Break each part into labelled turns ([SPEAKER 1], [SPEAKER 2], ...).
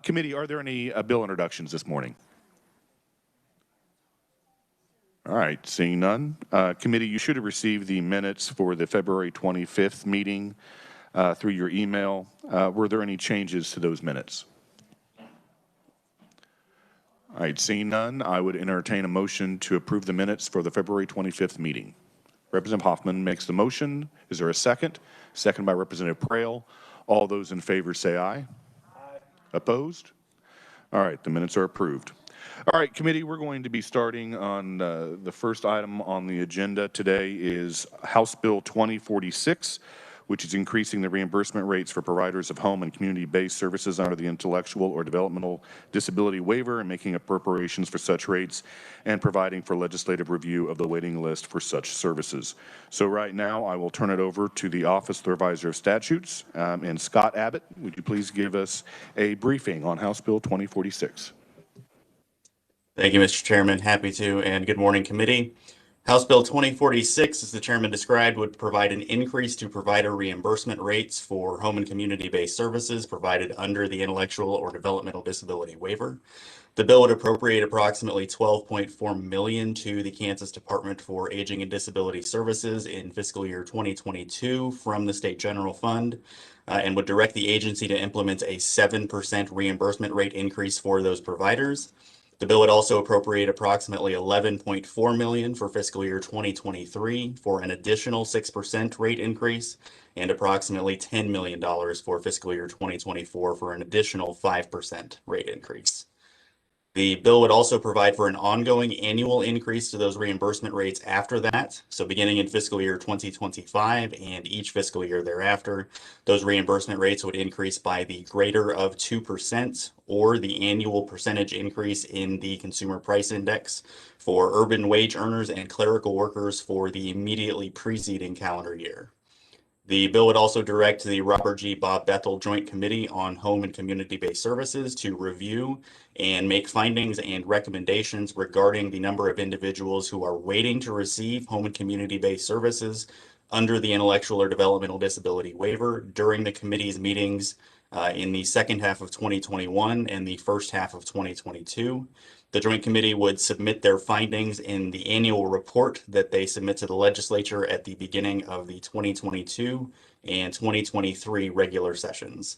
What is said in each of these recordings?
[SPEAKER 1] Committee, are there any bill introductions this morning? All right, seeing none. Committee, you should have received the minutes for the February 25th meeting through your email. Were there any changes to those minutes? All right, seeing none, I would entertain a motion to approve the minutes for the February 25th meeting. Representative Hoffman makes the motion. Is there a second? Second by Representative Prahl. All those in favor say aye. Aye. Opposed? All right, the minutes are approved. All right, committee, we're going to be starting on the first item on the agenda today is House Bill 2046, which is increasing the reimbursement rates for providers of home and community-based services under the Intellectual or Developmental Disability Waiver and making appropriations for such rates and providing for legislative review of the waiting list for such services. So right now, I will turn it over to the Office of the Supervisor of Statutes. And Scott Abbott, would you please give us a briefing on House Bill 2046?
[SPEAKER 2] Thank you, Mr. Chairman. Happy to, and good morning, committee. House Bill 2046, as the chairman described, would provide an increase to provider reimbursement rates for home and community-based services provided under the Intellectual or Developmental Disability Waiver. The bill would appropriate approximately $12.4 million to the Kansas Department for Aging and Disability Services in fiscal year 2022 from the State General Fund, and would direct the agency to implement a 7% reimbursement rate increase for those providers. The bill would also appropriate approximately $11.4 million for fiscal year 2023 for an additional 6% rate increase and approximately $10 million for fiscal year 2024 for an additional 5% rate increase. The bill would also provide for an ongoing annual increase to those reimbursement rates after that. So beginning in fiscal year 2025 and each fiscal year thereafter, those reimbursement rates would increase by the greater of 2% or the annual percentage increase in the Consumer Price Index for urban wage earners and clerical workers for the immediately preceding calendar year. The bill would also direct the Robert G. Bob Bethel Joint Committee on Home and Community-Based Services to review and make findings and recommendations regarding the number of individuals who are waiting to receive home and community-based services under the Intellectual or Developmental Disability Waiver during the committee's meetings in the second half of 2021 and the first half of 2022. The Joint Committee would submit their findings in the annual report that they submit to the Legislature at the beginning of the 2022 and 2023 regular sessions.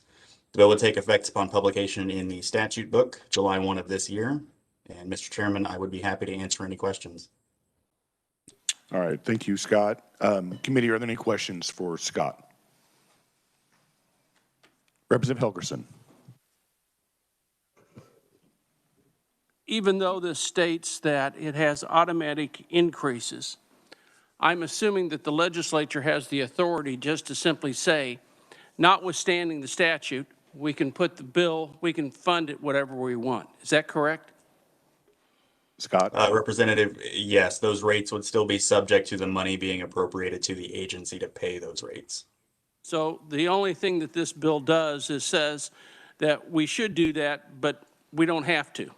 [SPEAKER 2] The bill would take effect upon publication in the statute book, July 1 of this year. And Mr. Chairman, I would be happy to answer any questions.
[SPEAKER 1] All right, thank you, Scott. Committee, are there any questions for Scott? Representative Helgerson.
[SPEAKER 3] Even though this states that it has automatic increases, I'm assuming that the legislature has the authority just to simply say, notwithstanding the statute, we can put the bill, we can fund it whatever we want. Is that correct?
[SPEAKER 1] Scott?
[SPEAKER 2] Representative, yes, those rates would still be subject to the money being appropriated to the agency to pay those rates.
[SPEAKER 3] So the only thing that this bill does is says that we should do that, but we don't have to.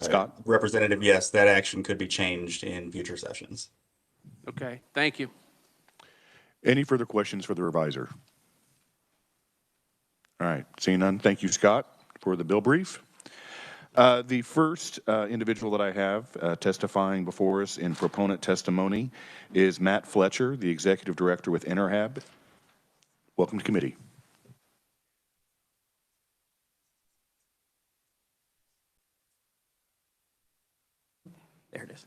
[SPEAKER 1] Scott?
[SPEAKER 2] Representative, yes, that action could be changed in future sessions.
[SPEAKER 3] Okay, thank you.
[SPEAKER 1] Any further questions for the revisor? All right, seeing none, thank you, Scott, for the bill brief. The first individual that I have testifying before us in proponent testimony is Matt Fletcher, the Executive Director with InterHab. Welcome to committee.
[SPEAKER 4] There it is.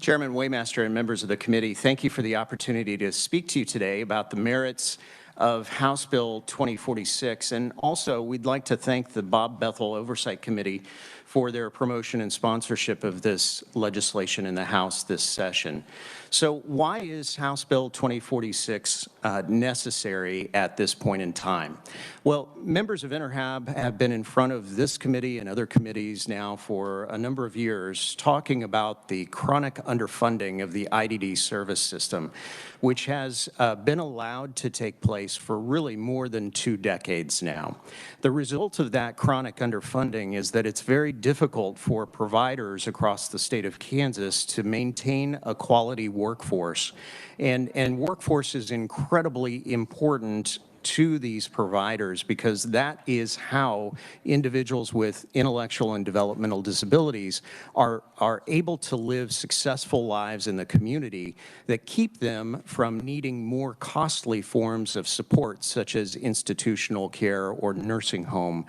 [SPEAKER 4] Chairman, Waymaster, and members of the committee, thank you for the opportunity to speak to you today about the merits of House Bill 2046. And also, we'd like to thank the Bob Bethel Oversight Committee for their promotion and sponsorship of this legislation in the House this session. So why is House Bill 2046 necessary at this point in time? Well, members of InterHab have been in front of this committee and other committees now for a number of years talking about the chronic underfunding of the IDD service system, which has been allowed to take place for really more than 2 decades now. The result of that chronic underfunding is that it's very difficult for providers across the state of Kansas to maintain a quality workforce. And workforce is incredibly important to these providers, because that is how individuals with intellectual and developmental disabilities are able to live successful lives in the community that keep them from needing more costly forms of support, such as institutional care or nursing home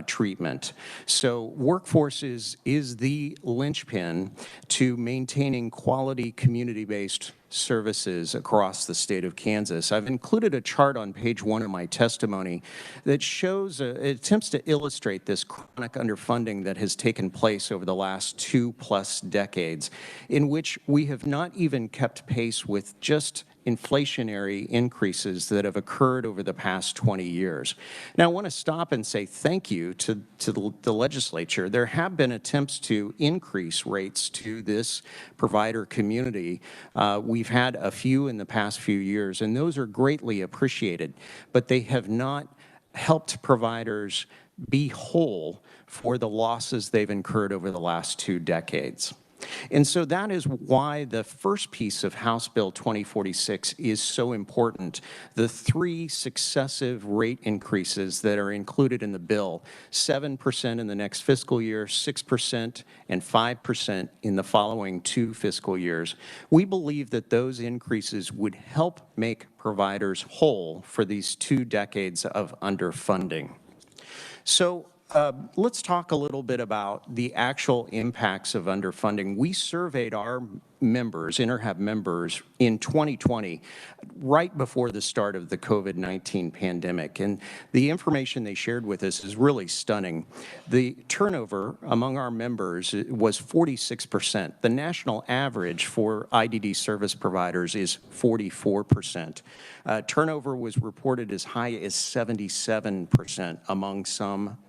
[SPEAKER 4] treatment. So workforce is the linchpin to maintaining quality community-based services across the state of Kansas. I've included a chart on page 1 of my testimony that shows, it attempts to illustrate this chronic underfunding that has taken place over the last 2+ decades, in which we have not even kept pace with just inflationary increases that have occurred over the past 20 years. Now, I want to stop and say thank you to the legislature. There have been attempts to increase rates to this provider community. We've had a few in the past few years, and those are greatly appreciated, but they have not helped providers be whole for the losses they've incurred over the last 2 decades. And so that is why the first piece of House Bill 2046 is so important. The 3 successive rate increases that are included in the bill, 7% in the next fiscal year, 6% and 5% in the following 2 fiscal years. We believe that those increases would help make providers whole for these 2 decades of underfunding. So let's talk a little bit about the actual impacts of underfunding. We surveyed our members, InterHab members, in 2020, right before the start of the COVID-19 pandemic. And the information they shared with us is really stunning. The turnover among our members was 46%. The national average for IDD service providers is 44%. Turnover was reported as high as 77% among some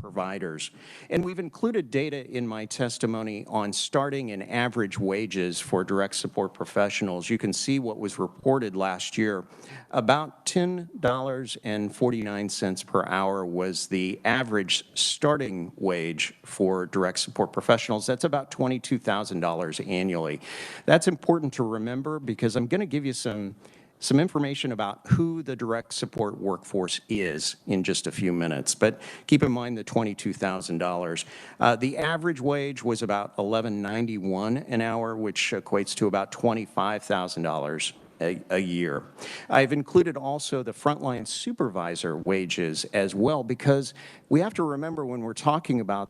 [SPEAKER 4] providers. And we've included data in my testimony on starting and average wages for direct support professionals. You can see what was reported last year. About $10.49 per hour was the average starting wage for direct support professionals. That's about $22,000 annually. That's important to remember because I'm going to give you some information about who the direct support workforce is in just a few minutes, but keep in mind the $22,000. The average wage was about $11.91 an hour, which equates to about $25,000 a year. I've included also the frontline supervisor wages as well, because we have to remember when we're talking about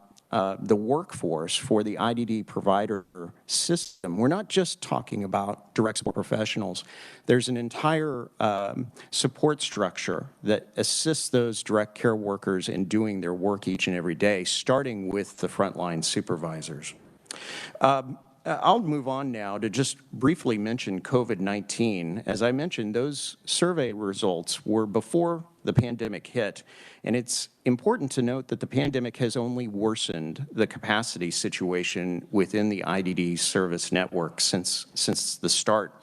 [SPEAKER 4] the workforce for the IDD provider system, we're not just talking about direct support professionals. There's an entire support structure that assists those direct care workers in doing their work each and every day, starting with the frontline supervisors. I'll move on now to just briefly mention COVID-19. As I mentioned, those survey results were before the pandemic hit, and it's important to note that the pandemic has only worsened the capacity situation within the IDD service network since the start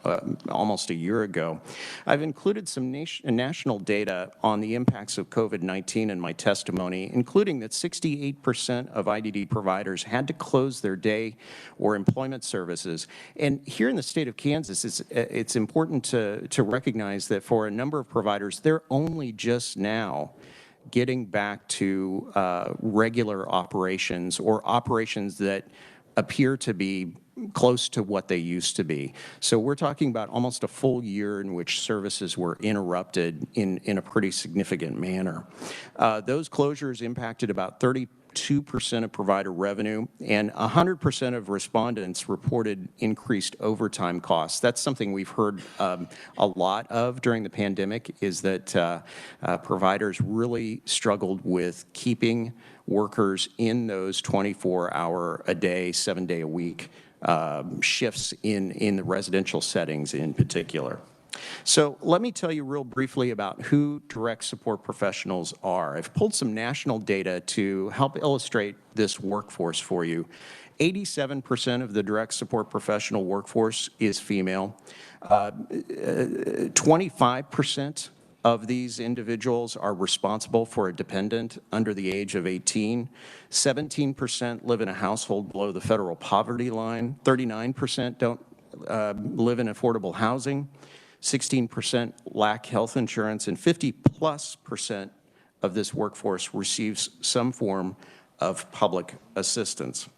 [SPEAKER 4] almost a year ago. I've included some national data on the impacts of COVID-19 in my testimony, including that 68% of IDD providers had to close their day or employment services. And here in the state of Kansas, it's important to recognize that for a number of providers, they're only just now getting back to regular operations or operations that appear to be close to what they used to be. So we're talking about almost a full year in which services were interrupted in a pretty significant manner. Those closures impacted about 32% of provider revenue, and 100% of respondents reported increased overtime costs. That's something we've heard a lot of during the pandemic, is that providers really struggled with keeping workers in those 24-hour-a-day, 7-day-a-week shifts in the residential settings in particular. So let me tell you real briefly about who direct support professionals are. I've pulled some national data to help illustrate this workforce for you. 87% of the direct support professional workforce is female. 25% of these individuals are responsible for a dependent under the age of 18. 17% live in a household below the federal poverty line. 39% don't live in affordable housing. 16% lack health insurance, and 50+% of this workforce receives some form of public assistance.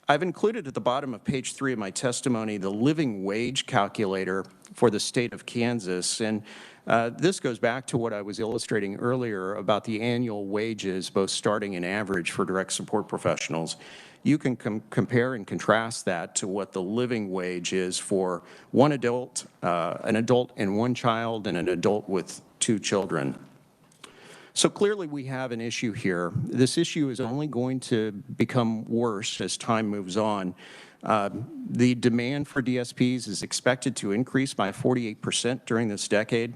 [SPEAKER 4] I've included at the bottom of page 3 of my testimony the living wage calculator for the state of Kansas. And this goes back to what I was illustrating earlier about the annual wages, both starting and average, for direct support professionals. You can compare and contrast that to what the living wage is for one adult, an adult and one child, and an adult with 2 children. So clearly we have an issue here. This issue is only going to become worse as time moves on. The demand for DSPs is expected to increase by 48% during this decade.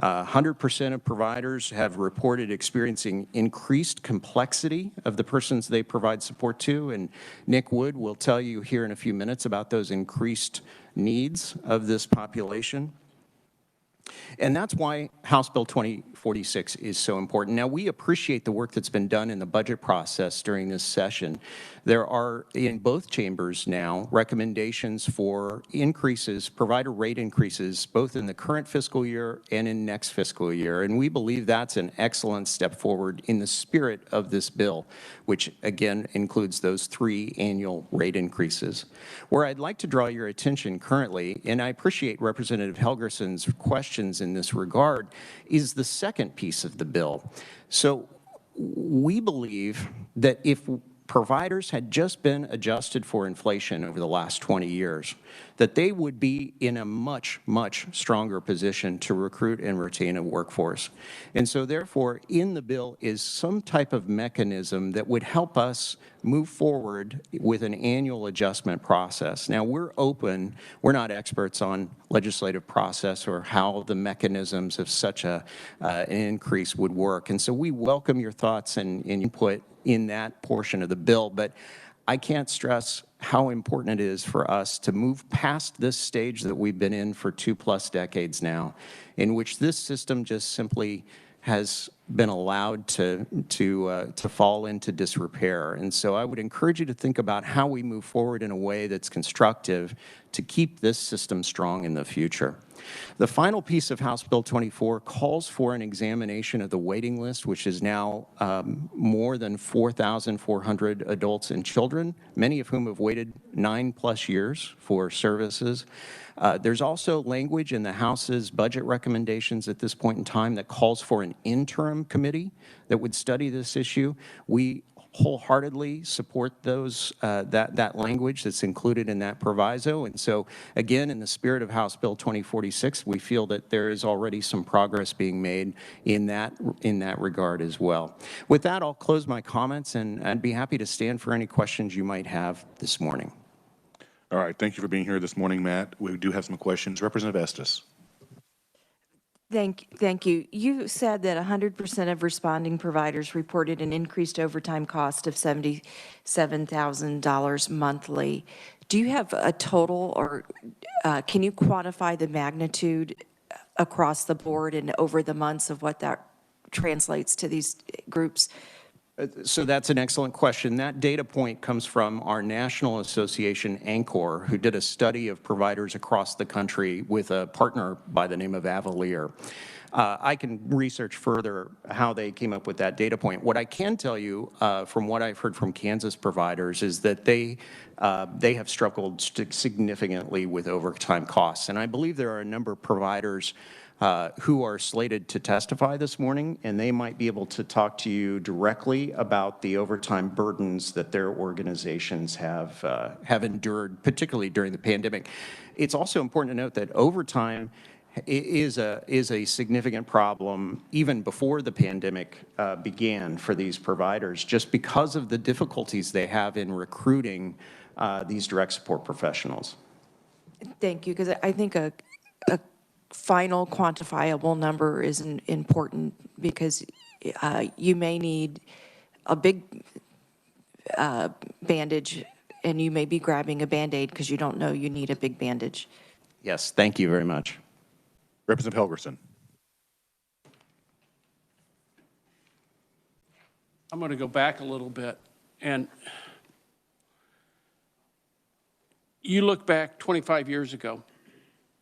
[SPEAKER 4] 100% of providers have reported experiencing increased complexity of the persons they provide support to, and Nick Wood will tell you here in a few minutes about those increased needs of this population. And that's why House Bill 2046 is so important. Now, we appreciate the work that's been done in the budget process during this session. There are, in both chambers now, recommendations for increases, provider rate increases, both in the current fiscal year and in next fiscal year. And we believe that's an excellent step forward in the spirit of this bill, which, again, includes those 3 annual rate increases. Where I'd like to draw your attention currently, and I appreciate Representative Helgerson's questions in this regard, is the second piece of the bill. So we believe that if providers had just been adjusted for inflation over the last 20 years, that they would be in a much, much stronger position to recruit and retain a workforce. And so therefore, in the bill is some type of mechanism that would help us move forward with an annual adjustment process. Now, we're open. We're not experts on legislative process or how the mechanisms of such an increase would work. And so we welcome your thoughts and input in that portion of the bill, but I can't stress how important it is for us to move past this stage that we've been in for 2+ decades now, in which this system just simply has been allowed to fall into disrepair. And so I would encourage you to think about how we move forward in a way that's constructive to keep this system strong in the future. The final piece of House Bill 24 calls for an examination of the waiting list, which is now more than 4,400 adults and children, many of whom have waited 9+ years for services. There's also language in the House's budget recommendations at this point in time that calls for an interim committee that would study this issue. We wholeheartedly support those that language that's included in that proviso. And so, again, in the spirit of House Bill 2046, we feel that there is already some progress being made in that regard as well. With that, I'll close my comments, and I'd be happy to stand for any questions you might have this morning.
[SPEAKER 1] All right, thank you for being here this morning, Matt. We do have some questions. Representative Estes.
[SPEAKER 5] Thank you. You said that 100% of responding providers reported an increased overtime cost of $77,000 monthly. Do you have a total, or can you quantify the magnitude across the board and over the months of what that translates to these groups?
[SPEAKER 4] So that's an excellent question. That data point comes from our national association, ANCOR, who did a study of providers across the country with a partner by the name of Avalier. I can research further how they came up with that data point. What I can tell you from what I've heard from Kansas providers is that they have struggled significantly with overtime costs. And I believe there are a number of providers who are slated to testify this morning, and they might be able to talk to you directly about the overtime burdens that their organizations have endured, particularly during the pandemic. It's also important to note that overtime is a significant problem even before the pandemic began for these providers, just because of the difficulties they have in recruiting these direct support professionals.
[SPEAKER 5] Thank you, because I think a final quantifiable number is important, because you may need a big bandage and you may be grabbing a Band-Aid because you don't know you need a big bandage.
[SPEAKER 4] Yes, thank you very much.
[SPEAKER 1] Representative Helgerson.
[SPEAKER 3] I'm going to go back a little bit. And you look back 25 years ago,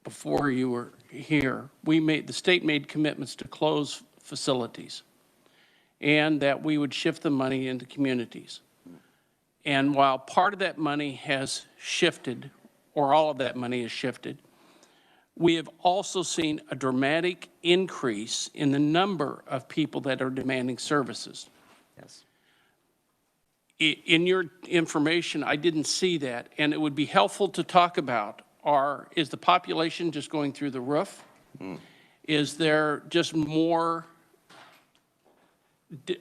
[SPEAKER 3] before you were here, the state made commitments to close facilities and that we would shift the money into communities. And while part of that money has shifted, or all of that money has shifted, we have also seen a dramatic increase in the number of people that are demanding services.
[SPEAKER 4] Yes.
[SPEAKER 3] In your information, I didn't see that, and it would be helpful to talk about is the population just going through the roof? Is there just more,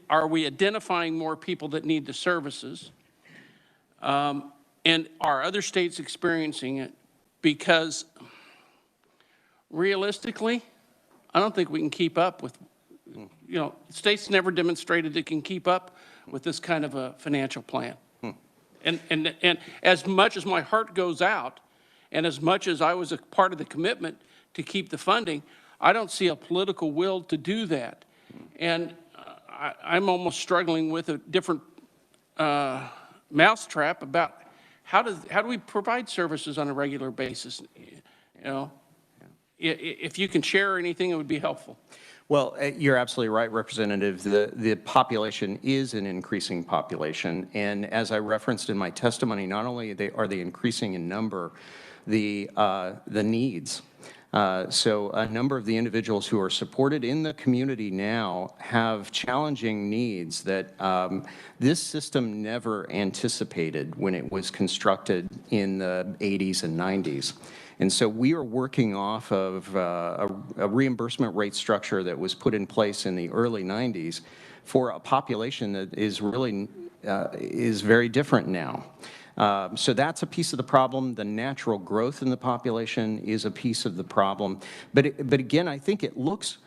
[SPEAKER 3] are we identifying more people that need the services? And are other states experiencing it? Because realistically, I don't think we can keep up with, states never demonstrated they can keep up with this kind of a financial plan. And as much as my heart goes out, and as much as I was a part of the commitment to keep the funding, I don't see a political will to do that. And I'm almost struggling with a different mousetrap about how do we provide services on a regular basis? If you can share anything, it would be helpful.
[SPEAKER 4] Well, you're absolutely right, Representative. The population is an increasing population, and as I referenced in my testimony, not only are they increasing in number, the needs. So a number of the individuals who are supported in the community now have challenging needs that this system never anticipated when it was constructed in the 80s and 90s. And so we are working off of a reimbursement rate structure that was put in place in the early 90s for a population that is really is very different now. So that's a piece of the problem. The natural growth in the population is a piece of the problem. But again, I think it looks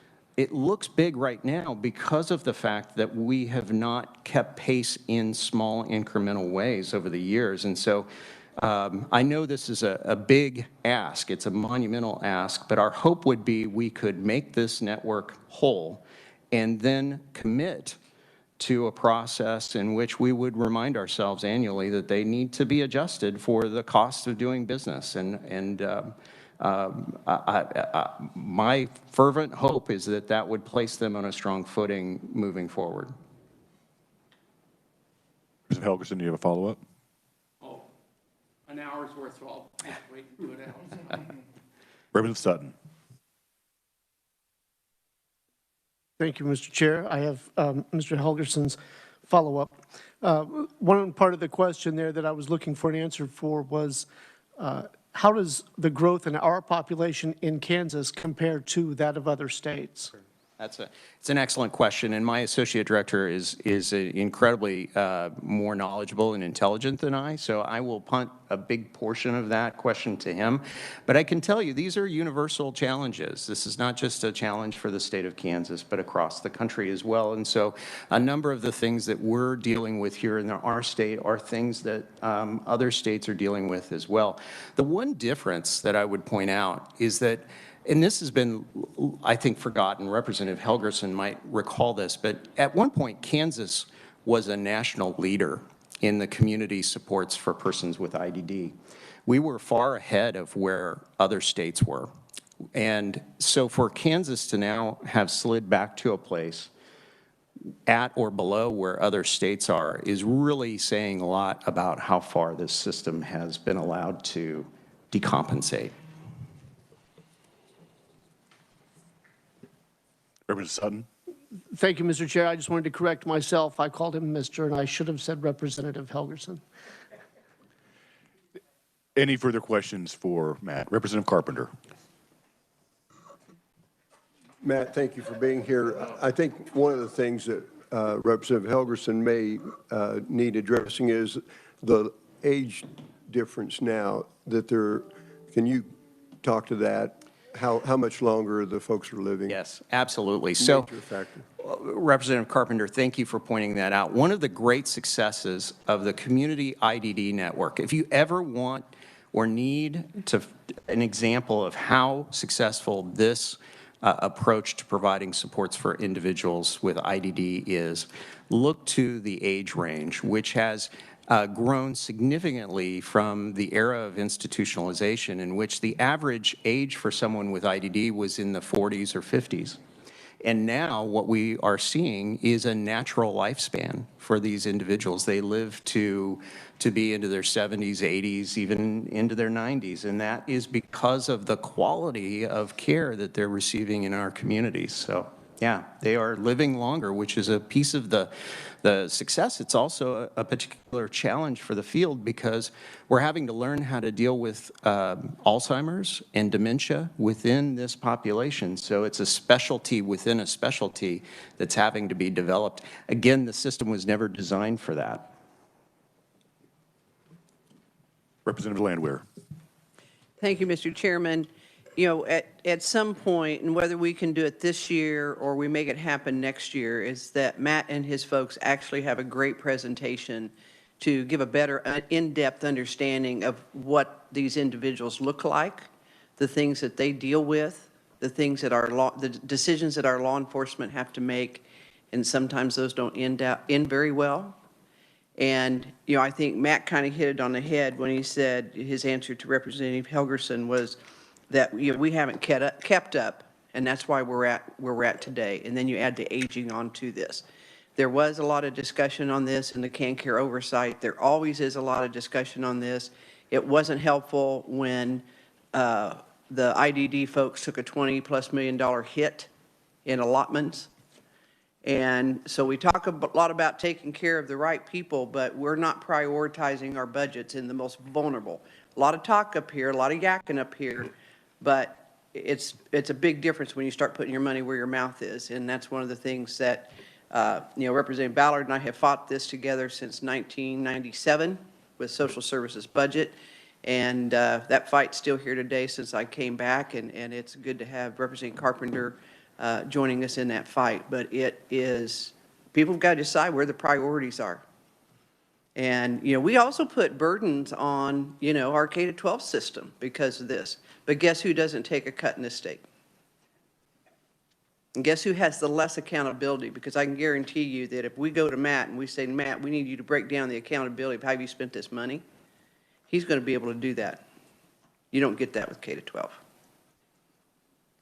[SPEAKER 4] big right now because of the fact that we have not kept pace in small incremental ways over the years. And so I know this is a big ask. It's a monumental ask, but our hope would be we could make this network whole and then commit to a process in which we would remind ourselves annually that they need to be adjusted for the cost of doing business. And my fervent hope is that that would place them on a strong footing moving forward.
[SPEAKER 1] Mr. Helgerson, do you have a follow-up?
[SPEAKER 3] Oh, an hour's worth, so I'll wait and do it out.
[SPEAKER 1] Representative Sutton.
[SPEAKER 6] Thank you, Mr. Chair. I have Mr. Helgerson's follow-up. One part of the question there that I was looking for an answer for was, how does the growth in our population in Kansas compare to that of other states?
[SPEAKER 4] It's an excellent question, and my associate director is incredibly more knowledgeable and intelligent than I, so I will punt a big portion of that question to him. But I can tell you these are universal challenges. This is not just a challenge for the state of Kansas, but across the country as well. And so a number of the things that we're dealing with here in our state are things that other states are dealing with as well. The one difference that I would point out is that, and this has been, I think, forgotten. Representative Helgerson might recall this, but at one point, Kansas was a national leader in the community supports for persons with IDD. We were far ahead of where other states were. And so for Kansas to now have slid back to a place at or below where other states are is really saying a lot about how far this system has been allowed to decompensate.
[SPEAKER 1] Representative Sutton.
[SPEAKER 6] Thank you, Mr. Chair. I just wanted to correct myself. I called him Mr., and I should have said Representative Helgerson.
[SPEAKER 1] Any further questions for Matt? Representative Carpenter.
[SPEAKER 7] Matt, thank you for being here. I think one of the things that Representative Helgerson may need addressing is the age difference now that can you talk to that? How much longer the folks are living?
[SPEAKER 4] Yes, absolutely. So, Representative Carpenter, thank you for pointing that out. One of the great successes of the Community IDD Network, if you ever want or need an example of how successful this approach to providing supports for individuals with IDD is, look to the age range, which has grown significantly from the era of institutionalization in which the average age for someone with IDD was in the 40s or 50s. And now what we are seeing is a natural lifespan for these individuals. They live to be into their 70s, 80s, even into their 90s. And that is because of the quality of care that they're receiving in our communities. So yeah, they are living longer, which is a piece of the success. It's also a particular challenge for the field because we're having to learn how to deal with Alzheimer's and dementia within this population. So it's a specialty within a specialty that's having to be developed. Again, the system was never designed for that.
[SPEAKER 1] Representative Landwehr.
[SPEAKER 8] Thank you, Mr. Chairman. You know, at some point, and whether we can do it this year or we make it happen next year, is that Matt and his folks actually have a great presentation to give a better in-depth understanding of what these individuals look like, the things that they deal with, the things that the decisions that our law enforcement have to make, and sometimes those don't end very well. And, you know, I think Matt kind of hit it on the head when he said his answer to Representative Helgerson was that we haven't kept up, and that's why we're at where we're at today. And then you add the aging onto this. There was a lot of discussion on this in the CanCare oversight. There always is a lot of discussion on this. It wasn't helpful when the IDD folks took a $20+ million hit in allotments. And so we talk a lot about taking care of the right people, but we're not prioritizing our budgets in the most vulnerable. A lot of talk up here, a lot of yakking up here, but it's a big difference when you start putting your money where your mouth is. And that's one of the things that, you know, Representative Ballard and I have fought this together since 1997 with social services budget. And that fight's still here today since I came back, and it's good to have Representative Carpenter joining us in that fight. But it is, people have got to decide where the priorities are. And, you know, we also put burdens on, you know, our K-12 system because of this. But guess who doesn't take a cut in this state? And guess who has the less accountability? Because I can guarantee you that if we go to Matt and we say, Matt, we need you to break down the accountability of how you spent this money, he's going to be able to do that. You don't get that with K-12.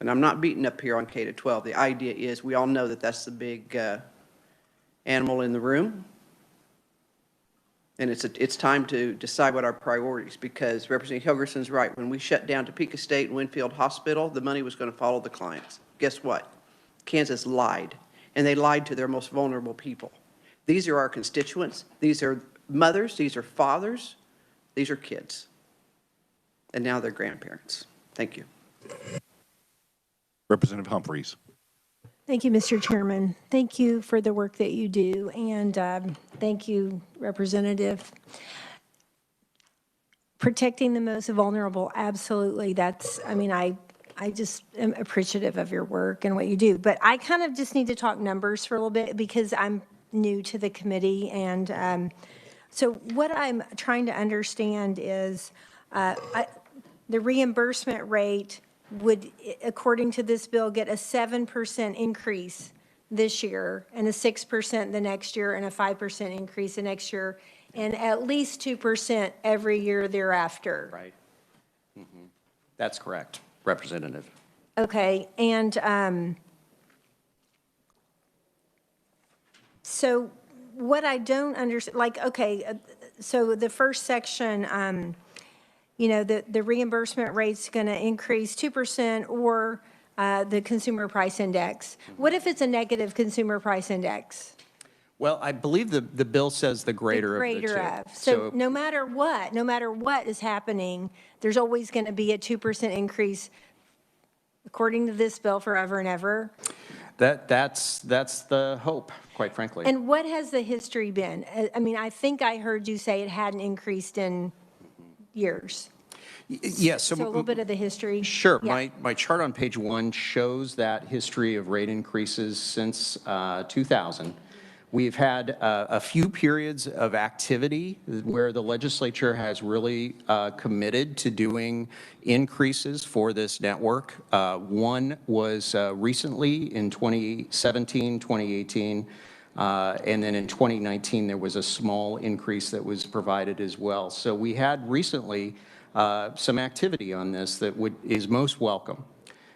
[SPEAKER 8] And I'm not beating up here on K-12. The idea is we all know that that's the big animal in the room. And it's time to decide what our priorities, because Representative Helgerson's right. When we shut down Topeka State and Winfield Hospital, the money was going to follow the clients. Guess what? Kansas lied, and they lied to their most vulnerable people. These are our constituents. These are mothers. These are fathers. These are kids. And now they're grandparents. Thank you.
[SPEAKER 1] Representative Humphreys.
[SPEAKER 9] Thank you, Mr. Chairman. Thank you for the work that you do, and thank you, Representative. Protecting the most vulnerable, absolutely. That's, I mean, I just am appreciative of your work and what you do. But I kind of just need to talk numbers for a little bit because I'm new to the committee. And so what I'm trying to understand is the reimbursement rate would, according to this bill, get a 7% increase this year and a 6% the next year and a 5% increase the next year and at least 2% every year thereafter.
[SPEAKER 4] Right. Mm-hmm. That's correct, Representative.
[SPEAKER 9] Okay, and so what I don't understand, like, okay, so the first section, you know, the reimbursement rate's going to increase 2% or the consumer price index. What if it's a negative consumer price index?
[SPEAKER 4] Well, I believe the bill says the greater of the two.
[SPEAKER 9] So no matter what is happening, there's always going to be a 2% increase, according to this bill, forever and ever.
[SPEAKER 4] That's the hope, quite frankly.
[SPEAKER 9] And what has the history been? I mean, I think I heard you say it hadn't increased in years.
[SPEAKER 4] Yes.
[SPEAKER 9] So a little bit of the history.
[SPEAKER 4] Sure.
[SPEAKER 9] Yeah.
[SPEAKER 4] My chart on page 1 shows that history of rate increases since 2000. We've had a few periods of activity where the legislature has really committed to doing increases for this network. One was recently in 2017, 2018. And then in 2019, there was a small increase that was provided as well. So we had recently some activity on this that is most welcome.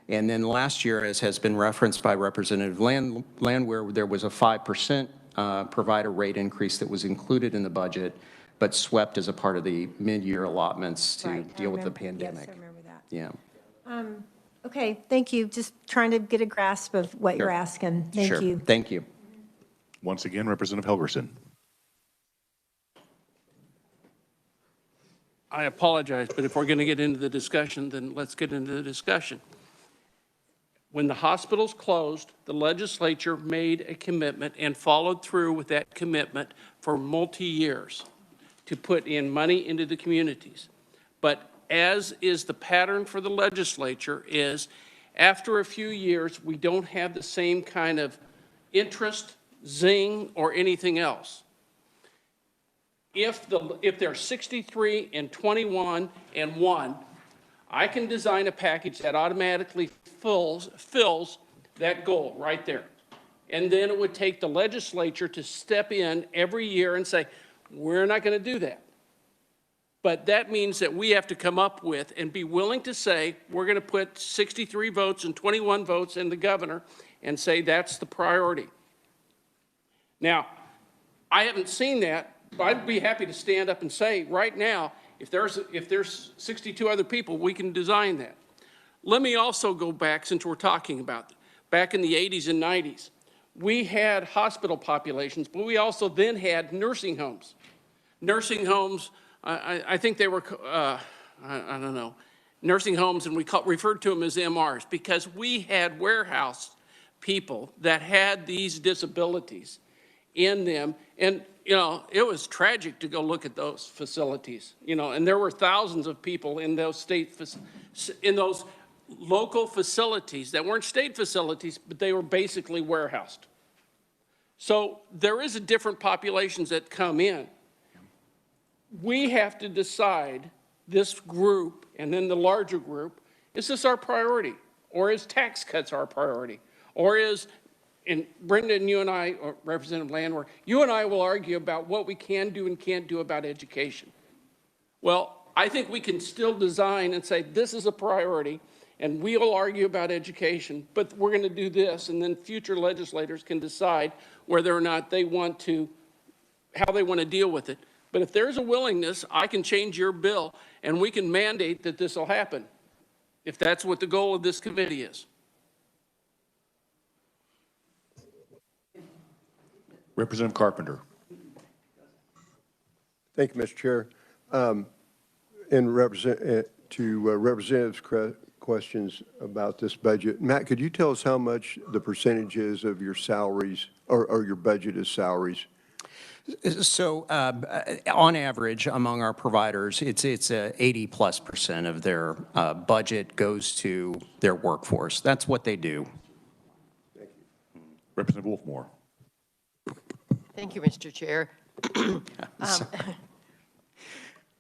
[SPEAKER 4] And then last year, as has been referenced by Representative Landwehr, there was a 5% provider rate increase that was included in the budget, but swept as a part of the mid-year allotments to
[SPEAKER 9] Right, I
[SPEAKER 4] deal with the
[SPEAKER 9] remember-
[SPEAKER 4] pandemic.
[SPEAKER 9] Yes, I remember that.
[SPEAKER 4] Yeah.
[SPEAKER 9] Okay, thank you. Just trying to get a grasp of what you're
[SPEAKER 4] Sure.
[SPEAKER 9] asking. Thank
[SPEAKER 4] Sure.
[SPEAKER 9] you.
[SPEAKER 4] Thank you.
[SPEAKER 1] Once again, Representative Helgerson.
[SPEAKER 3] I apologize, but if we're going to get into the discussion, then let's get into the discussion. When the hospitals closed, the legislature made a commitment and followed through with that commitment for multi-years to put in money into the communities. But as is the pattern for the legislature is, after a few years, we don't have the same kind of interest, zing, or anything else. If they're 63 and 21 and 1, I can design a package that automatically fills that goal right there. And then it would take the legislature to step in every year and say, we're not going to do that. But that means that we have to come up with and be willing to say, we're going to put 63 votes and 21 votes in the governor and say that's the priority. Now, I haven't seen that, but I'd be happy to stand up and say right now, if there's 62 other people, we can design that. Let me also go back, since we're talking about it. Back in the 80s and 90s, we had hospital populations, but we also then had nursing homes. Nursing homes, I think they were, I don't know, nursing homes, and we referred to them as MRs because we had warehouse people that had these disabilities in them. And, you know, it was tragic to go look at those facilities, you know, and there were thousands of people in those in those local facilities that weren't state facilities, but they were basically warehoused. So there is a different populations that come in. We have to decide, this group and then the larger group, is this our priority? Or is tax cuts our priority? Or is, and Brendan, you and I, or Representative Landwehr, you and I will argue about what we can do and can't do about education. Well, I think we can still design and say this is a priority, and we'll argue about education, but we're going to do this, and then future legislators can decide whether or not they want to, how they want to deal with it. But if there's a willingness, I can change your bill, and we can mandate that this will happen, if that's what the goal of this committee is.
[SPEAKER 1] Representative Carpenter.
[SPEAKER 7] Thank you, Mr. Chair. To Representative's questions about this budget, Matt, could you tell us how much the percentage is of your salaries or your budget is salaries?
[SPEAKER 4] So on average, among our providers, it's 80+% of their budget goes to their workforce. That's what they do.
[SPEAKER 7] Thank you.
[SPEAKER 1] Representative Wolfmore.
[SPEAKER 10] Thank you, Mr. Chair.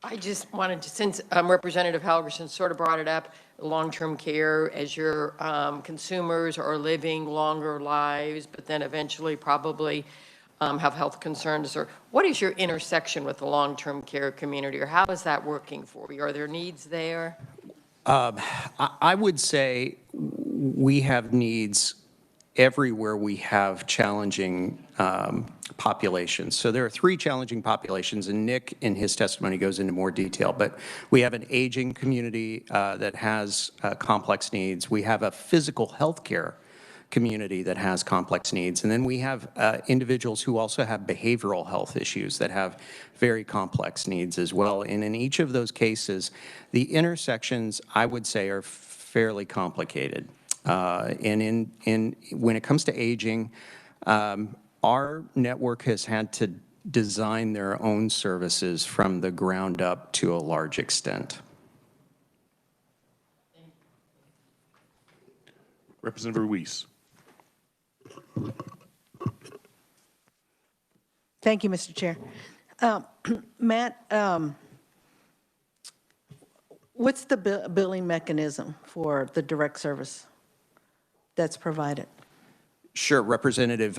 [SPEAKER 10] I just wanted to, since Representative Helgerson sort of brought it up, long-term care, as your consumers are living longer lives, but then eventually probably have health concerns, or what is your intersection with the long-term care community, or how is that working for you? Are there needs there?
[SPEAKER 4] I would say we have needs everywhere we have challenging populations. So there are 3 challenging populations, and Nick in his testimony goes into more detail, but we have an aging community that has complex needs. We have a physical health care community that has complex needs. And then we have individuals who also have behavioral health issues that have very complex needs as well. And in each of those cases, the intersections, I would say, are fairly complicated. And when it comes to aging, our network has had to design their own services from the ground up to a large extent.
[SPEAKER 1] Representative Ruiz.
[SPEAKER 11] Thank you, Mr. Chair. Matt, what's the billing mechanism for the direct service that's provided?
[SPEAKER 4] Sure, Representative.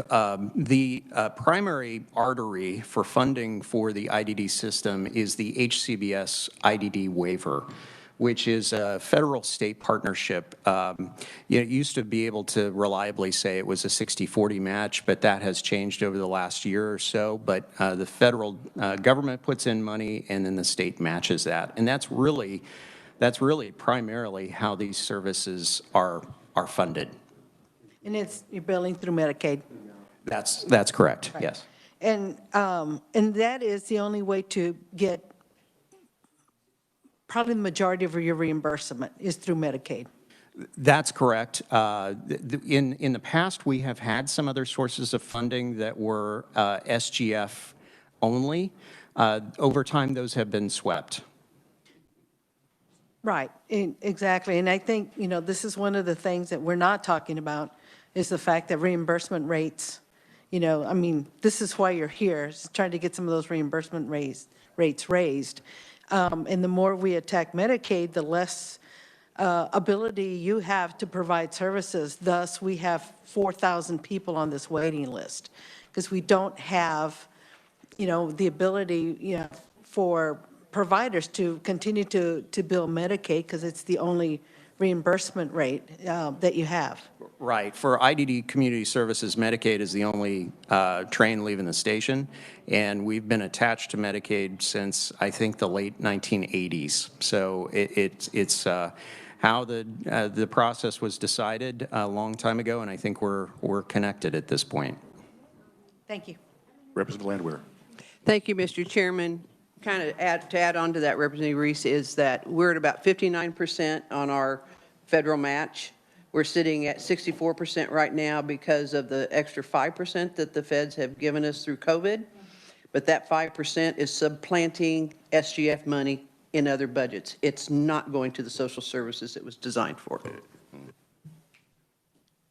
[SPEAKER 4] The primary artery for funding for the IDD system is the HCBS IDD waiver, which is a federal-state partnership. It used to be able to reliably say it was a 60-40 match, but that has changed over the last year or so. But the federal government puts in money, and then the state matches that. And that's really primarily how these services are funded.
[SPEAKER 11] And you're billing through Medicaid.
[SPEAKER 4] That's correct,
[SPEAKER 11] Right.
[SPEAKER 4] yes.
[SPEAKER 11] And that is the only way to get probably the majority of your reimbursement is through Medicaid.
[SPEAKER 4] That's correct. In the past, we have had some other sources of funding that were SGF only. Over time, those have been swept.
[SPEAKER 11] Right, exactly. And I think, this is one of the things that we're not talking about is the fact that reimbursement rates, this is why you're here, is trying to get some of those reimbursement rates raised. And the more we attack Medicaid, the less ability you have to provide services. Thus, we have 4,000 people on this waiting list because we don't have, the ability, for providers to continue to bill Medicaid because it's the only reimbursement rate that you have.
[SPEAKER 4] Right. For IDD Community Services, Medicaid is the only train leaving the station, and we've been attached to Medicaid since, I think, the late 1980s. So it's how the process was decided a long time ago, and I think we're connected at this point.
[SPEAKER 11] Thank you.
[SPEAKER 1] Representative Landwehr.
[SPEAKER 8] Thank you, Mr. Chairman. Kind of to add on to that, Representative Reese, is that we're at about 59% on our federal match. We're sitting at 64% right now because of the extra 5% that the feds have given us through COVID. But that 5% is supplanting SGF money in other budgets. It's not going to the social services it was designed for.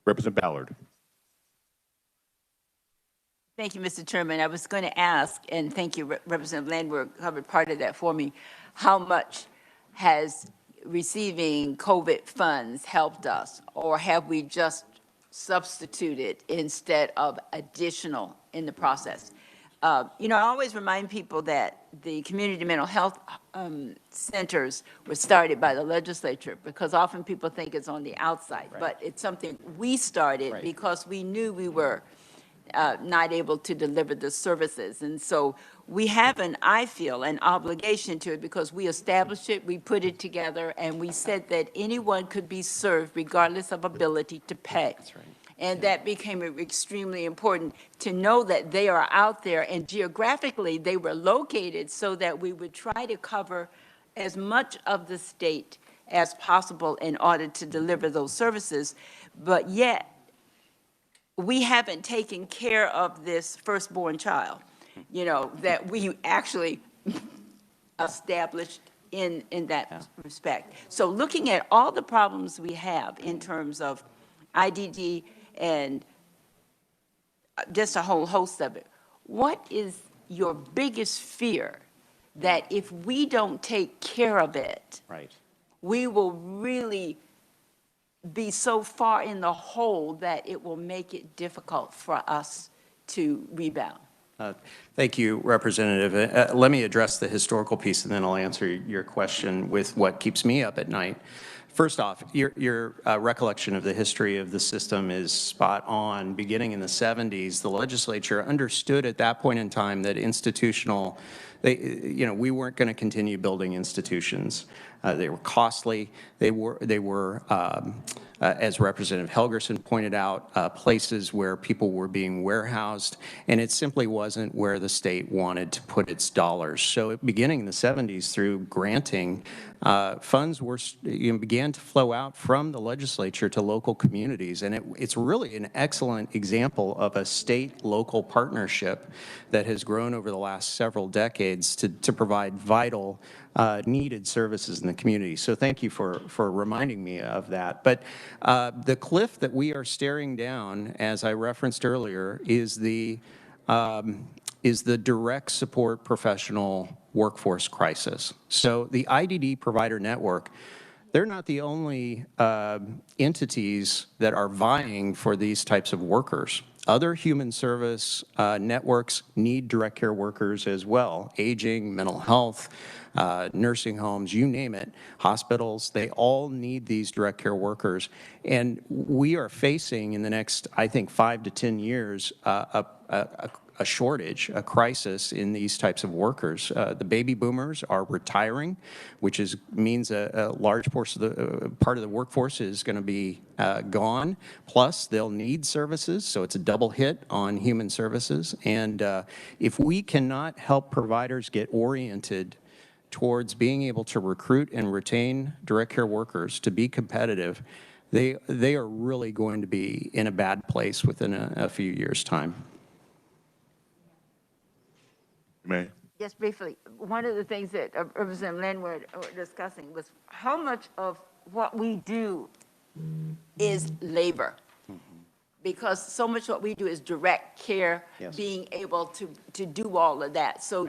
[SPEAKER 1] Representative Ballard.
[SPEAKER 12] Thank you, Mr. Chairman. I was going to ask, and thank you, Representative Landwehr covered part of that for me, how much has receiving COVID funds helped us, or have we just substituted instead of additional in the process? I always remind people that the community mental health centers were started by the legislature because often people think it's on the outside, right. But it's something we started right. Because we knew we were not able to deliver the services. And so we have I feel, an obligation to it because we established it, we put it together, and we said that anyone could be served regardless of ability to pay. That's right. And that became extremely important to know that they are out there, and geographically they were located so that we would try to cover as much of the state as possible in order to deliver those services. But yet, we haven't taken care of this firstborn child, that we actually established in that respect. So looking at all the problems we have in terms of IDD and just a whole host of it, what is your biggest fear that if we don't take care of it, right, we will really be so far in the hole that it will make it difficult for us to rebound?
[SPEAKER 4] Thank you, Representative. Let me address the historical piece, and then I'll answer your question with what keeps me up at night. First off, your recollection of the history of the system is spot on. Beginning in the 70s, the legislature understood at that point in time that we weren't going to continue building institutions. They were costly. They were as Representative Helgerson pointed out, places where people were being warehoused, and it simply wasn't where the state wanted to put its dollars. So beginning in the 70s, through granting, funds began to flow out from the legislature to local communities, and it's really an excellent example of a state-local partnership that has grown over the last several decades to provide vital, needed services in the community. So thank you for reminding me of that. But the cliff that we are staring down, as I referenced earlier, is the direct support professional workforce crisis. So the IDD provider network, they're not the only entities that are vying for these types of workers. Other human service networks need direct care workers as well. Aging, mental health, nursing homes, you name it, hospitals, they all need these direct care workers. And we are facing in the next, I think, 5 to 10 years, a shortage, a crisis in these types of workers. The baby boomers are retiring, which means a large portion of the part of the workforce is going to be gone. Plus, they'll need services, so it's a double hit on human services. And if we cannot help providers get oriented towards being able to recruit and retain direct care workers to be competitive, they are really going to be in a bad place within a few years' time.
[SPEAKER 1] May.
[SPEAKER 12] Just briefly, one of the things that Representative Landwehr were discussing was how much of what we do is labor. Because so much what we do is direct care,
[SPEAKER 4] Yes.
[SPEAKER 12] being able to do all of that. So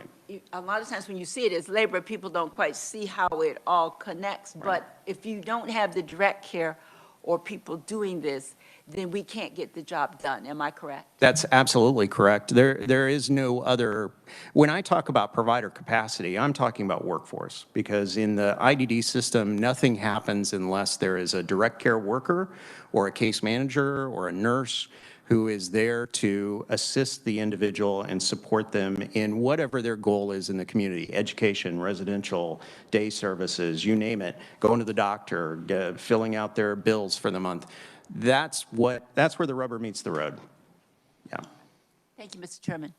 [SPEAKER 12] a lot of times when you see it as labor, people don't quite see how it all connects. But if you don't have the direct care or people doing this, then we can't get the job done. Am I correct?
[SPEAKER 4] That's absolutely correct. There is no other, when I talk about provider capacity, I'm talking about workforce, because in the IDD system, nothing happens unless there is a direct care worker or a case manager or a nurse who is there to assist the individual and support them in whatever their goal is in the community: education, residential, day services, you name it, going to the doctor, filling out their bills for the month. That's where the rubber meets the road. Yeah.
[SPEAKER 12] Thank you, Mr. Chairman.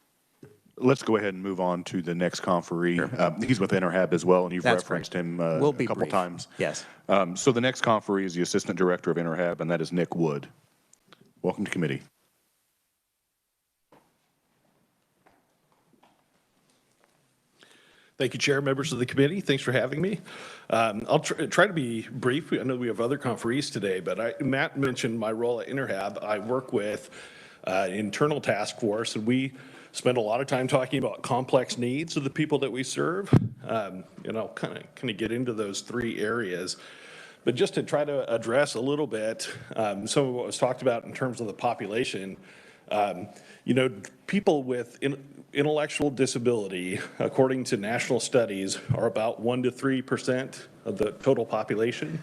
[SPEAKER 1] Let's go ahead and move on to the next conferee. He's with Interhab as well, and you've
[SPEAKER 4] That's
[SPEAKER 1] referenced
[SPEAKER 4] correct.
[SPEAKER 1] him
[SPEAKER 4] We'll
[SPEAKER 1] a
[SPEAKER 4] be
[SPEAKER 1] couple
[SPEAKER 4] brief.
[SPEAKER 1] times.
[SPEAKER 4] Yes.
[SPEAKER 1] So the next conferee is the Assistant Director of Interhab, and that is Nick Wood. Welcome to committee.
[SPEAKER 13] Thank you, Chair, members of the committee. Thanks for having me. I'll try to be brief. I know we have other conferees today, but Matt mentioned my role at Interhab. I work with internal task force, and we spend a lot of time talking about complex needs of the people that we serve. And I'll kind of get into those three areas. But just to try to address a little bit some of what was talked about in terms of the population, people with intellectual disability, according to national studies, are about 1% to 3% of the total population.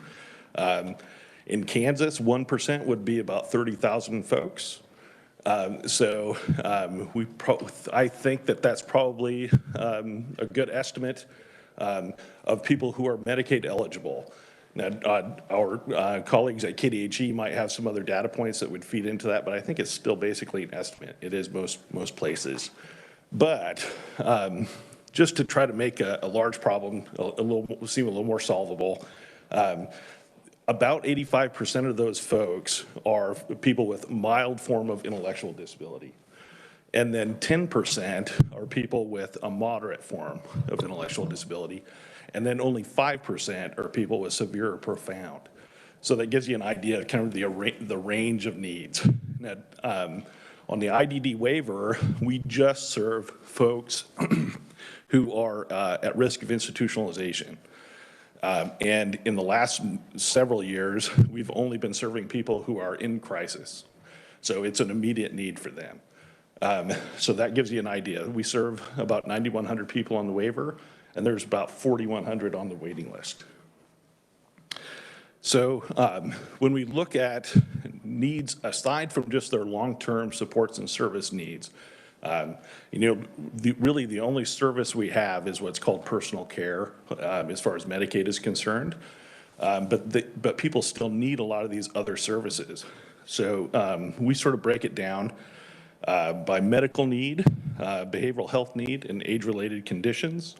[SPEAKER 13] In Kansas, 1% would be about 30,000 folks. I think that's probably a good estimate of people who are Medicaid eligible. Now, our colleagues at KDHE might have some other data points that would feed into that, but I think it's still basically an estimate. It is most places. But just to try to make a large problem seem a little more solvable, about 85% of those folks are people with mild form of intellectual disability. And then 10% are people with a moderate form of intellectual disability. And then only 5% are people with severe or profound. So that gives you an idea of kind of the range of needs. Now, on the IDD waiver, we just serve folks who are at risk of institutionalization. And in the last several years, we've only been serving people who are in crisis. So it's an immediate need for them. So that gives you an idea. We serve about 9,100 people on the waiver, and there's about 4,100 on the waiting list. So when we look at needs, aside from just their long-term supports and service needs, really the only service we have is what's called personal care as far as Medicaid is concerned. But people still need a lot of these other services. So we sort of break it down by medical need, behavioral health need, and age-related conditions.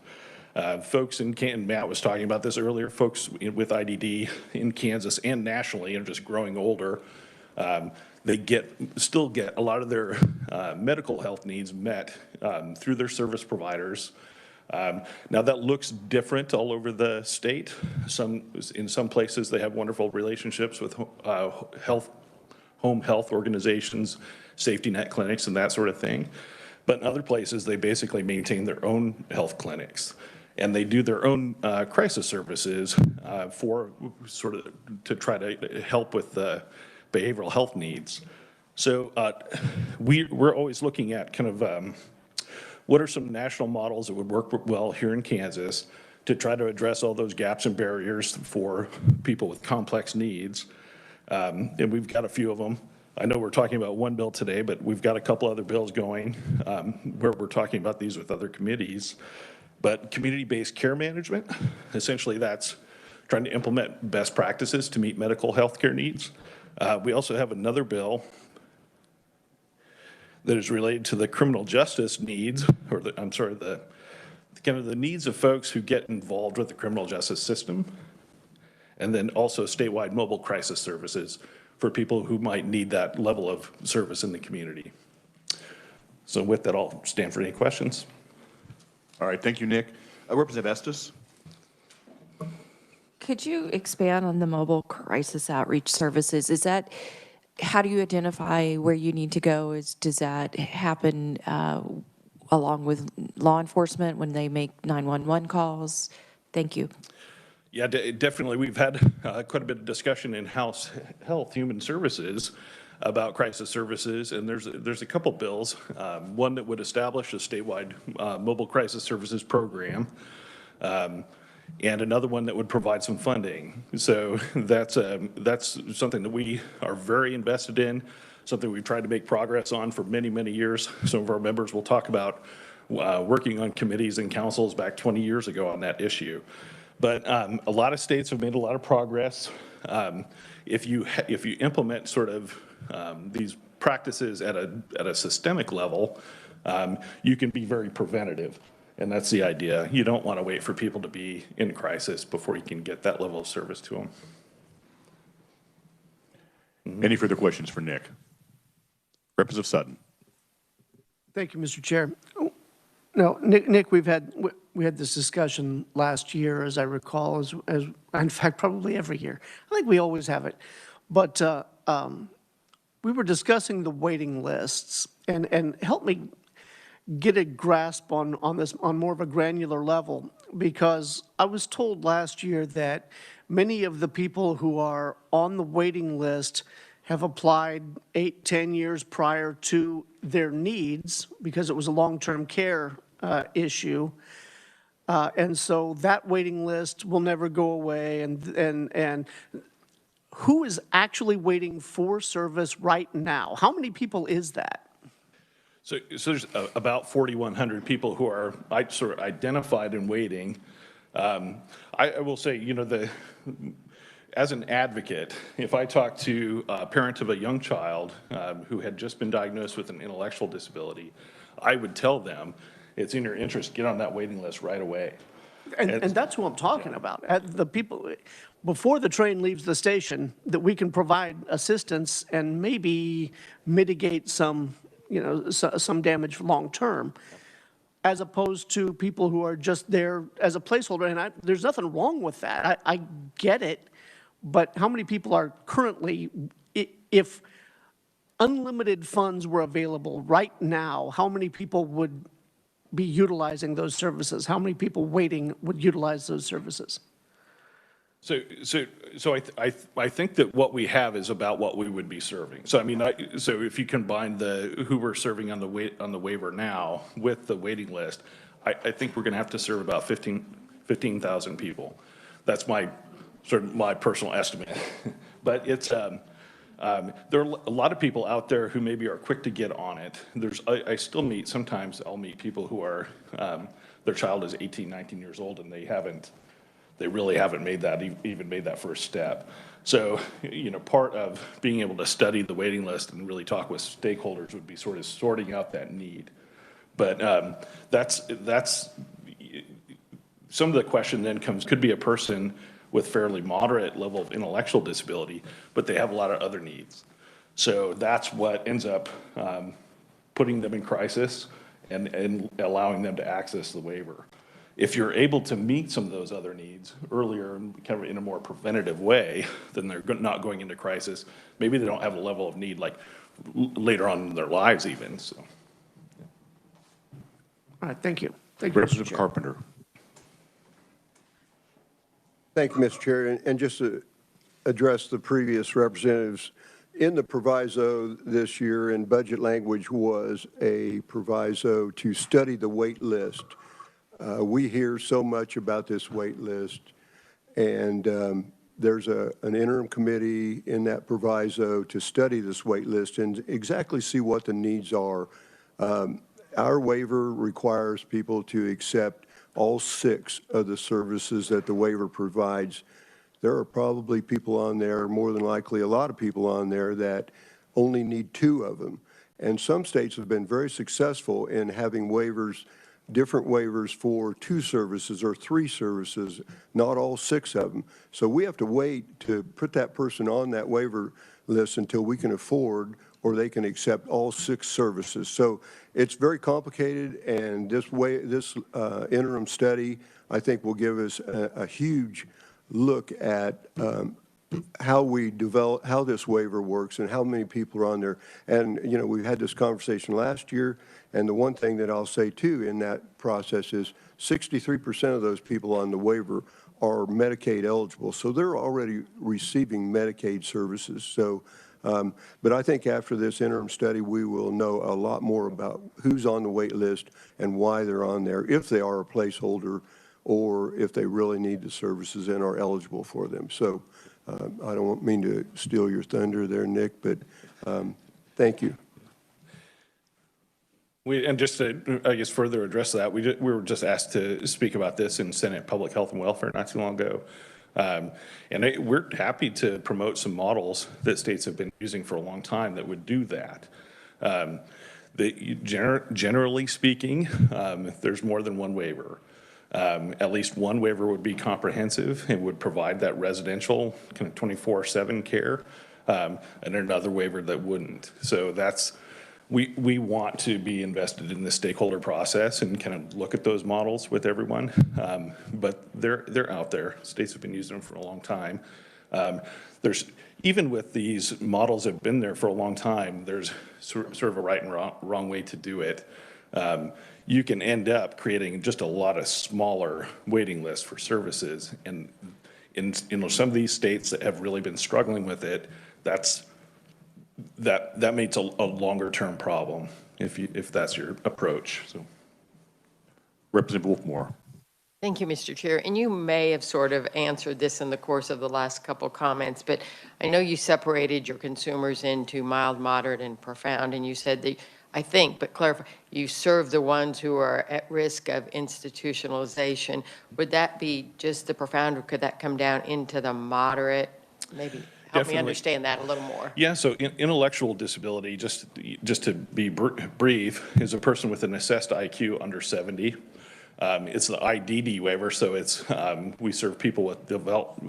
[SPEAKER 13] Folks and Matt was talking about this earlier, folks with IDD in Kansas and nationally are just growing older. They still get a lot of their medical health needs met through their service providers. Now that looks different all over the state. In some places they have wonderful relationships with home health organizations, safety net clinics, and that sort of thing. But in other places, they basically maintain their own health clinics. and they do their own crisis services for sort of to try to help with the behavioral health needs. So we're always looking at kind of what are some national models that would work well here in Kansas to try to address all those gaps and barriers for people with complex needs. And we've got a few of them. I know we're talking about one bill today, but we've got a couple other bills going where we're talking about these with other committees. But community-based care management, essentially that's trying to implement best practices to meet medical health care needs. We also have another bill that is related to the criminal justice needs, or the kind of the needs of folks who get involved with the criminal justice system, and then also statewide mobile crisis services for people who might need that level of service in the community. So with that, I'll stand for any questions.
[SPEAKER 1] All right, thank you, Nick. Representative Estes?
[SPEAKER 5] Could you expand on the mobile crisis outreach services? Is that, how do you identify where you need to go? Does that happen along with law enforcement when they make 911 calls? Thank you.
[SPEAKER 13] Yeah, definitely. We've had quite a bit of discussion in House Health Human Services about crisis services, and there's a couple bills. One that would establish a statewide mobile crisis services program, and another one that would provide some funding. So that's something that we are very invested in, something we've tried to make progress on for many, many years. Some of our members will talk about working on committees and councils back 20 years ago on that issue. But a lot of states have made a lot of progress. If you implement sort of these practices at a systemic level, you can be very preventative. And that's the idea. You don't want to wait for people to be in crisis before you can get that level of service to them.
[SPEAKER 1] Any further questions for Nick? Representative Sutton.
[SPEAKER 6] Thank you, Mr. Chair. No, Nick, we had this discussion last year, as I recall, as in fact, probably every year. I think we always have it. But we were discussing the waiting lists, and help me get a grasp on this on more of a granular level, because I was told last year that many of the people who are on the waiting list have applied 8-10 years prior to their needs because it was a long-term care issue. And so that waiting list will never go away. And who is actually waiting for service right now? How many people is that?
[SPEAKER 13] So there's about 4,100 people who are sort of identified and waiting. I will say, you know, as an advocate, if I talk to a parent of a young child who had just been diagnosed with an intellectual disability, I would tell them it's in your interest, get on that waiting list right away.
[SPEAKER 6] And that's who I'm talking about. The people, before the train leaves the station, that we can provide assistance and maybe mitigate some, you know, some damage long term, as opposed to people who are just there as a placeholder. And there's nothing wrong with that. I get it. But how many people are currently, if unlimited funds were available right now, how many people would be utilizing those services? How many people waiting would utilize those services?
[SPEAKER 13] So I think that what we have is about what we would be serving. So I mean, so if you combine who we're serving on the waiver now with the waiting list, I think we're going to have to serve about 15,000 people. That's my personal estimate. But it's there are a lot of people out there who maybe are quick to get on it. I still meet, sometimes I'll meet people who are their child is 18, 19 years old and they really haven't made that first step. So, you know, part of being able to study the waiting list and really talk with stakeholders would be sort of sorting out that need. But that's some of the question then could be a person with fairly moderate level of intellectual disability, but they have a lot of other needs. So that's what ends up putting them in crisis and allowing them to access the waiver. If you're able to meet some of those other needs earlier and kind of in a more preventative way, then they're not going into crisis. Maybe they don't have a level of need like later on in their lives even. So.
[SPEAKER 6] All right, thank you. Thank you,
[SPEAKER 1] Representative Carpenter.
[SPEAKER 7] Thank you, Mr. Chair. And just to address the previous representatives, in the proviso this year in budget language was a proviso to study the wait list. We hear so much about this wait list, and there's an interim committee in that proviso to study this wait list and exactly see what the needs are. Our waiver requires people to accept all 6 of the services that the waiver provides. There are probably people on there, more than likely a lot of people on there, that only need 2 of them. And some states have been very successful in having waivers, different waivers for 2 services or 3 services, not all 6 of them. So we have to wait to put that person on that waiver list until we can afford or they can accept all 6 services. So it's very complicated, and this interim study, I think, will give us a huge look at how this waiver works and how many people are on there. And, you know, we had this conversation last year, and the one thing that I'll say, too, in that process is 63% of those people on the waiver are Medicaid eligible. So they're already receiving Medicaid services. So, but I think after this interim study, we will know a lot more about who's on the wait list and why they're on there, if they are a placeholder or if they really need the services and are eligible for them. So I don't mean to steal your thunder there, Nick, but thank you.
[SPEAKER 13] And just to, I guess, further address that, we were just asked to speak about this in Senate Public Health and Welfare not too long ago. We're happy to promote some models that states have been using for a long time that would do that. Generally speaking, there's more than one waiver. At least one waiver would be comprehensive and would provide that residential kind of 24/7 care, and another waiver that wouldn't. So that's, we want to be invested in the stakeholder process and kind of look at those models with everyone. But they're out there. States have been using them for a long time. There's, even with these models that have been there for a long time, there's sort of a right and wrong way to do it. You can end up creating just a lot of smaller waiting lists for services. And in some of these states that have really been struggling with it, that makes a longer term problem if that's your approach. So,
[SPEAKER 1] Representative Wolfmore.
[SPEAKER 10] Thank you, Mr. Chair. And you may have sort of answered this in the course of the last couple comments, but I know you separated your consumers into mild, moderate, and profound, and you said that, I think, but clarify, you serve the ones who are at risk of institutionalization. Would that be just the profound, or could that come down into the moderate? Maybe help me understand that a little more.
[SPEAKER 13] Yeah, so intellectual disability, just to be brief, is a person with an assessed IQ under 70. It's the IDD waiver, so it's we serve people with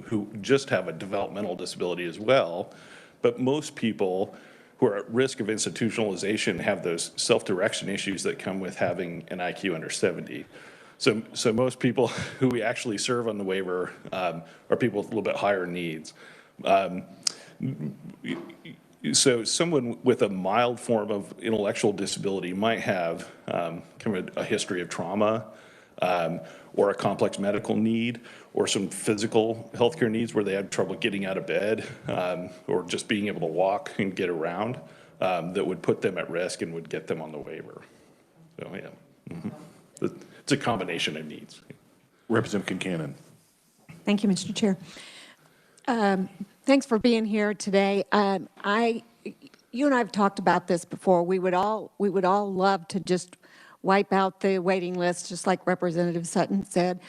[SPEAKER 13] who just have a developmental disability as well. But most people who are at risk of institutionalization have those self-direction issues that come with having an IQ under 70. So most people who we actually serve on the waiver are people with a little bit higher needs. So someone with a mild form of intellectual disability might have kind of a history of trauma, or a complex medical need, or some physical healthcare needs where they had trouble getting out of bed, or just being able to walk and get around, that would put them at risk and would get them on the waiver. So yeah, it's a combination of needs.
[SPEAKER 1] Representative Kincannon.
[SPEAKER 14] Thank you, Mr. Chair. Thanks for being here today. You and I have talked about this before. We would all love to just wipe out the waiting list, just like Representative Sutton said.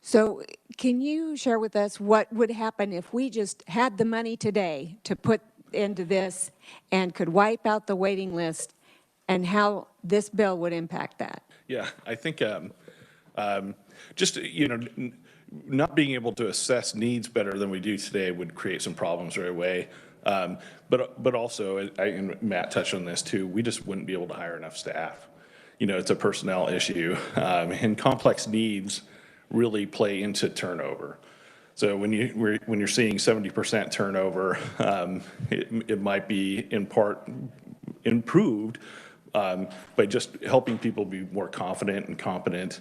[SPEAKER 14] So can you share with us what would happen if we just had the money today to put into this and could wipe out the waiting list, and how this bill would impact that?
[SPEAKER 13] Yeah, I think just, not being able to assess needs better than we do today would create some problems right away. But also, and Matt touched on this too, we just wouldn't be able to hire enough staff. It's a personnel issue, and complex needs really play into turnover. So when you're seeing 70% turnover, it might be in part improved by just helping people be more confident and competent,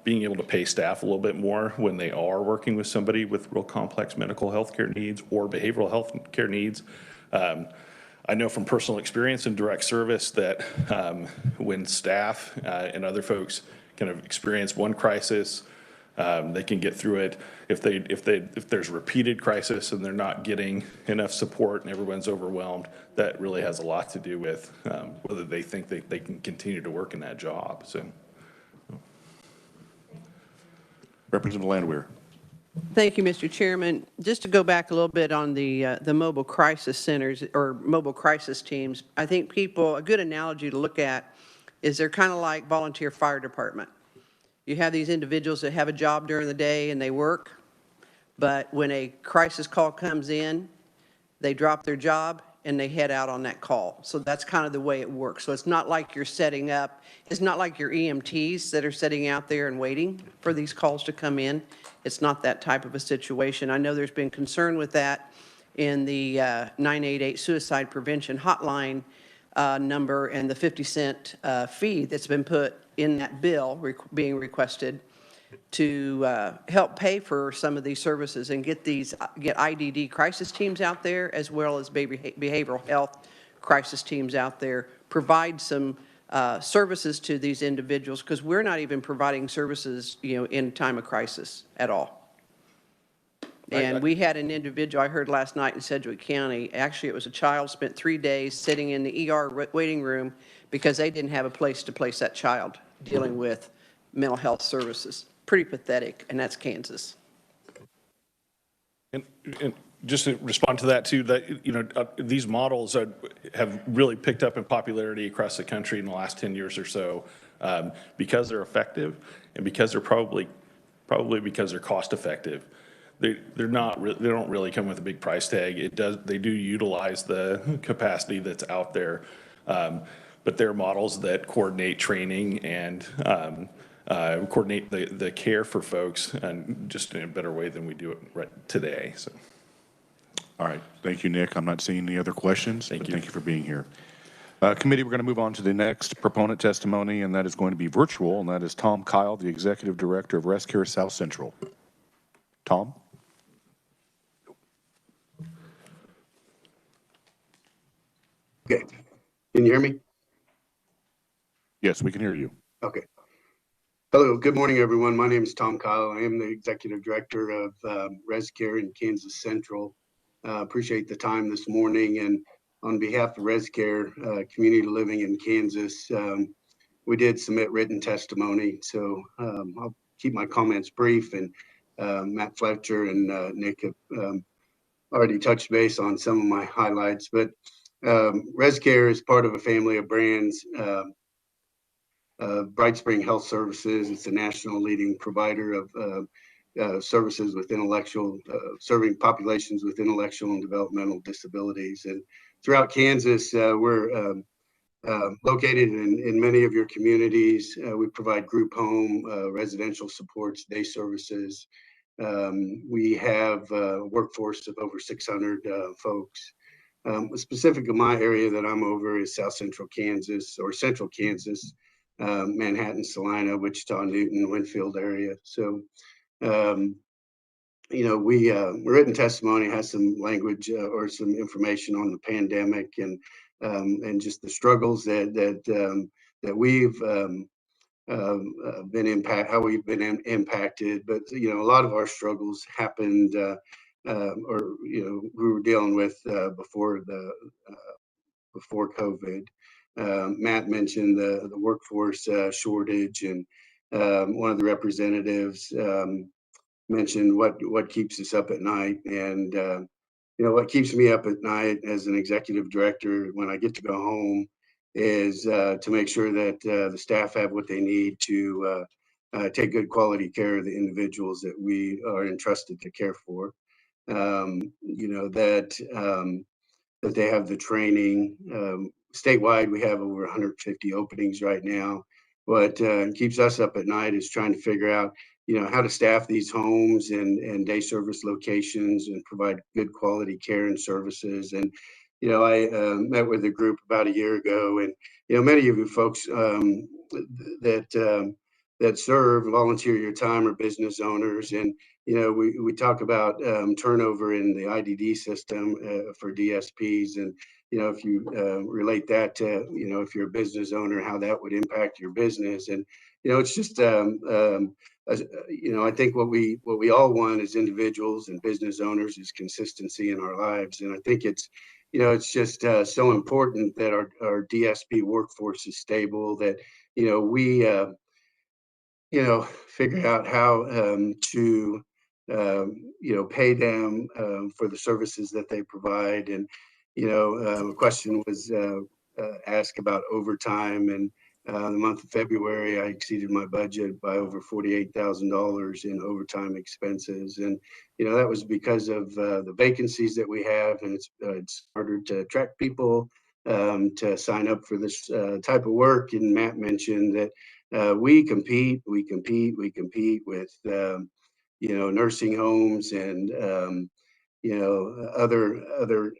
[SPEAKER 13] being able to pay staff a little bit more when they are working with somebody with real complex medical health care needs or behavioral health care needs. I know from personal experience in direct service that when staff and other folks kind of experience one crisis, they can get through it. If there's repeated crisis and they're not getting enough support and everyone's overwhelmed, that really has a lot to do with whether they think they can continue to work in that job. So,
[SPEAKER 1] Representative Landwehr.
[SPEAKER 8] Thank you, Mr. Chairman. Just to go back a little bit on the mobile crisis centers or mobile crisis teams, I think a good analogy to look at is they're kind of like volunteer fire department. You have these individuals that have a job during the day and they work, but when a crisis call comes in, they drop their job and they head out on that call. So that's kind of the way it works. So it's not like you're setting up, it's not like your EMTs that are sitting out there and waiting for these calls to come in. It's not that type of a situation. I know there's been concern with that in the 988 suicide prevention hotline number and the 50-cent fee that's been put in that bill being requested to help pay for some of these services and get IDD crisis teams out there, as well as behavioral health crisis teams out there, provide some services to these individuals, because we're not even providing services, in time of crisis at all. And we had an individual I heard last night in Sedgwick County. Actually, it was a child spent 3 days sitting in the ER waiting room because they didn't have a place to place that child dealing with mental health services. Pretty pathetic, and that's Kansas.
[SPEAKER 13] and just to respond to that too, that these models have really picked up in popularity across the country in the last 10 years or so, because they're effective and because they're probably because they're cost effective. They don't really come with a big price tag. They do utilize the capacity that's out there, but they're models that coordinate training and coordinate the care for folks and just in a better way than we do it right today. So.
[SPEAKER 1] All right. Thank you, Nick. I'm not seeing any other questions.
[SPEAKER 13] Thank you.
[SPEAKER 1] Thank you for being here. Committee, we're going to move on to the next proponent testimony, and that is going to be virtual, and that is Tom Kyle, the Executive Director of ResCare South Central. Tom?
[SPEAKER 15] Okay. Can you hear me?
[SPEAKER 1] Yes, we can hear you.
[SPEAKER 15] Okay. Hello. Good morning, everyone. My name is Tom Kyle. I am the Executive Director of ResCare in Kansas Central. Appreciate the time this morning. And on behalf of ResCare Community Living in Kansas, we did submit written testimony. So I'll keep my comments brief. And Matt Fletcher and Nick have already touched base on some of my highlights. But ResCare is part of a family of brands. Bright Spring Health Services, it's a national leading provider of services with serving populations with intellectual and developmental disabilities. And throughout Kansas, we're located in many of your communities. We provide group home, residential supports, day services. We have a workforce of over 600 folks. Specific in my area that I'm over is South Central Kansas or Central Kansas, Manhattan, Salina, Wichita, Newton, Winfield area. So, written testimony has some language or some information on the pandemic and just the struggles that we've been impacted, how we've been impacted. But a lot of our struggles happened, we were dealing with before COVID. Matt mentioned the workforce shortage, and one of the representatives mentioned what keeps us up at night. And what keeps me up at night as an executive director when I get to go home is to make sure that the staff have what they need to take good quality care of the individuals that we are entrusted to care for. That they have the training. Statewide, we have over 150 openings right now. What keeps us up at night is trying to figure out, how to staff these homes and day service locations and provide good quality care and services. And, I met with a group about a year ago, and, many of you folks that that serve, volunteer your time, or business owners. And, we talk about turnover in the IDD system for DSPs. And, if you relate that to, if you're a business owner, how that would impact your business. And, it's just, I think what we all want as individuals and business owners is consistency in our lives. And I think it's just so important that our DSP workforce is stable, that, we, figure out how to, pay them for the services that they provide. And, a question was asked about overtime. And the month of February, I exceeded my budget by over $48,000 in overtime expenses. And, that was because of the vacancies that we have. And it's harder to attract people to sign up for this type of work. And Matt mentioned that we compete with, nursing homes and, other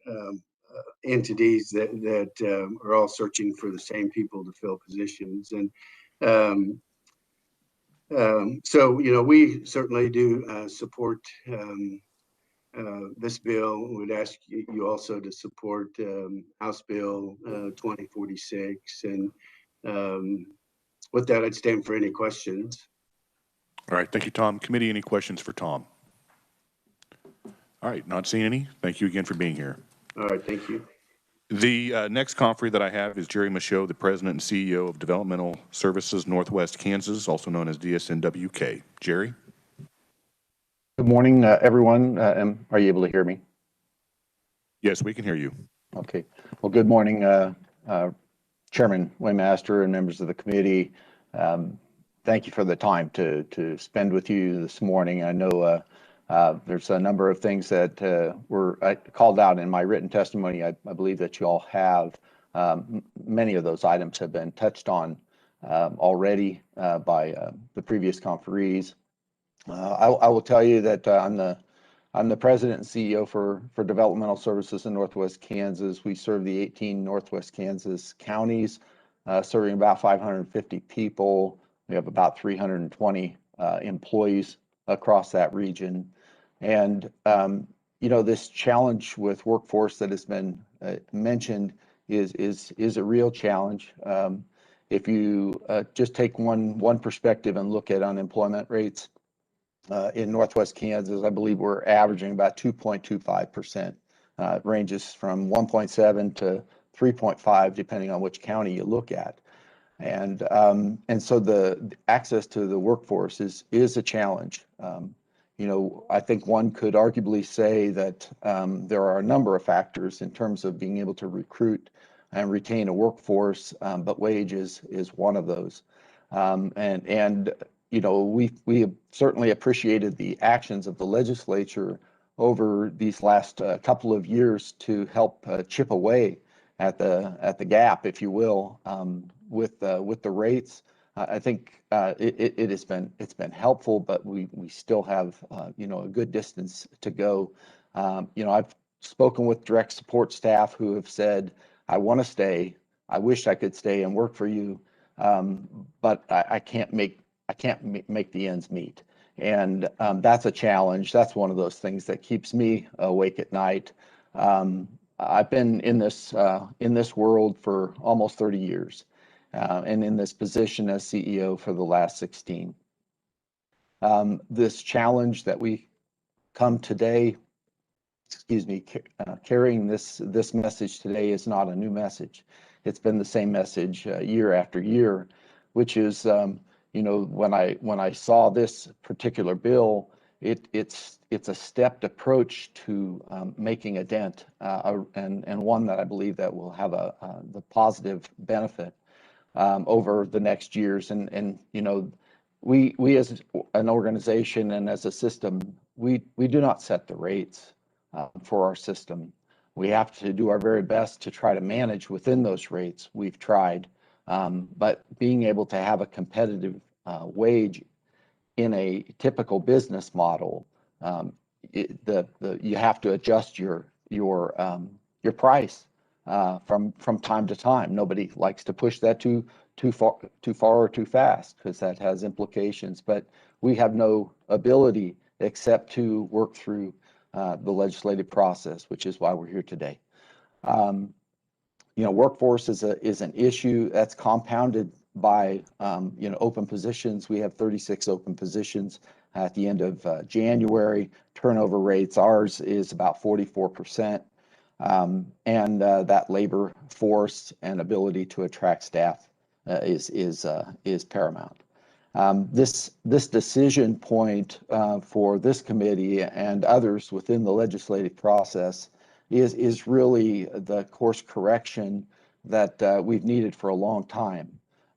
[SPEAKER 15] entities that are all searching for the same people to fill positions. And so, we certainly do support this bill. Would ask you also to support House Bill 2046. And with that, I'd stand for any questions.
[SPEAKER 1] All right, thank you, Tom. Committee, any questions for Tom? All right, not seeing any. Thank you again for being here.
[SPEAKER 15] All right, thank you.
[SPEAKER 1] The next conferee that I have is Jerry Michaud, the President and CEO of Developmental Services Northwest Kansas, also known as DSNWK. Jerry?
[SPEAKER 16] Good morning, everyone. Are you able to hear me?
[SPEAKER 1] Yes, we can hear you.
[SPEAKER 16] Okay. Well, good morning, Chairman Waymaster and members of the committee. Thank you for the time to spend with you this morning. I know there's a number of things that were called out in my written testimony. I believe that you all have. Many of those items have been touched on already by the previous conferees. I will tell you that I'm the president and CEO for Developmental Services in Northwest Kansas. We serve the 18 Northwest Kansas counties, serving about 550 people. We have about 320 employees across that region. And, this challenge with workforce that has been mentioned is a real challenge. If you just take one perspective and look at unemployment rates in Northwest Kansas, I believe we're averaging about 2.25%. It ranges from 1.7 to 3.5, depending on which county you look at. And so the access to the workforce is a challenge. I think one could arguably say that there are a number of factors in terms of being able to recruit and retain a workforce, but wages is one of those. We have certainly appreciated the actions of the legislature over these last couple of years to help chip away at the gap, if you will, with the rates. I think it's been helpful, but we still have a good distance to go. I've spoken with direct support staff who have said, "I want to stay. I wish I could stay and work for you, but I can't make the ends meet." And that's a challenge. That's one of those things that keeps me awake at night. I've been in this world for almost 30 years, and in this position as CEO for the last 16. This challenge that we come today, carrying this message today is not a new message. It's been the same message year after year, which is, when I saw this particular bill, it's a stepped approach to making a dent, and one that I believe that will have the positive benefit over the next years. And we as an organization and as a system, we do not set the rates for our system. We have to do our very best to try to manage within those rates. We've tried, but being able to have a competitive wage in a typical business model, you have to adjust your price from time to time. Nobody likes to push that too far or too fast, because that has implications. But we have no ability except to work through the legislative process, which is why we're here today. Workforce is an issue that's compounded by open positions. We have 36 open positions at the end of January. Turnover rates, ours is about 44%. And that labor force and ability to attract staff is paramount. This decision point for this committee and others within the legislative process is really the course correction that we've needed for a long time.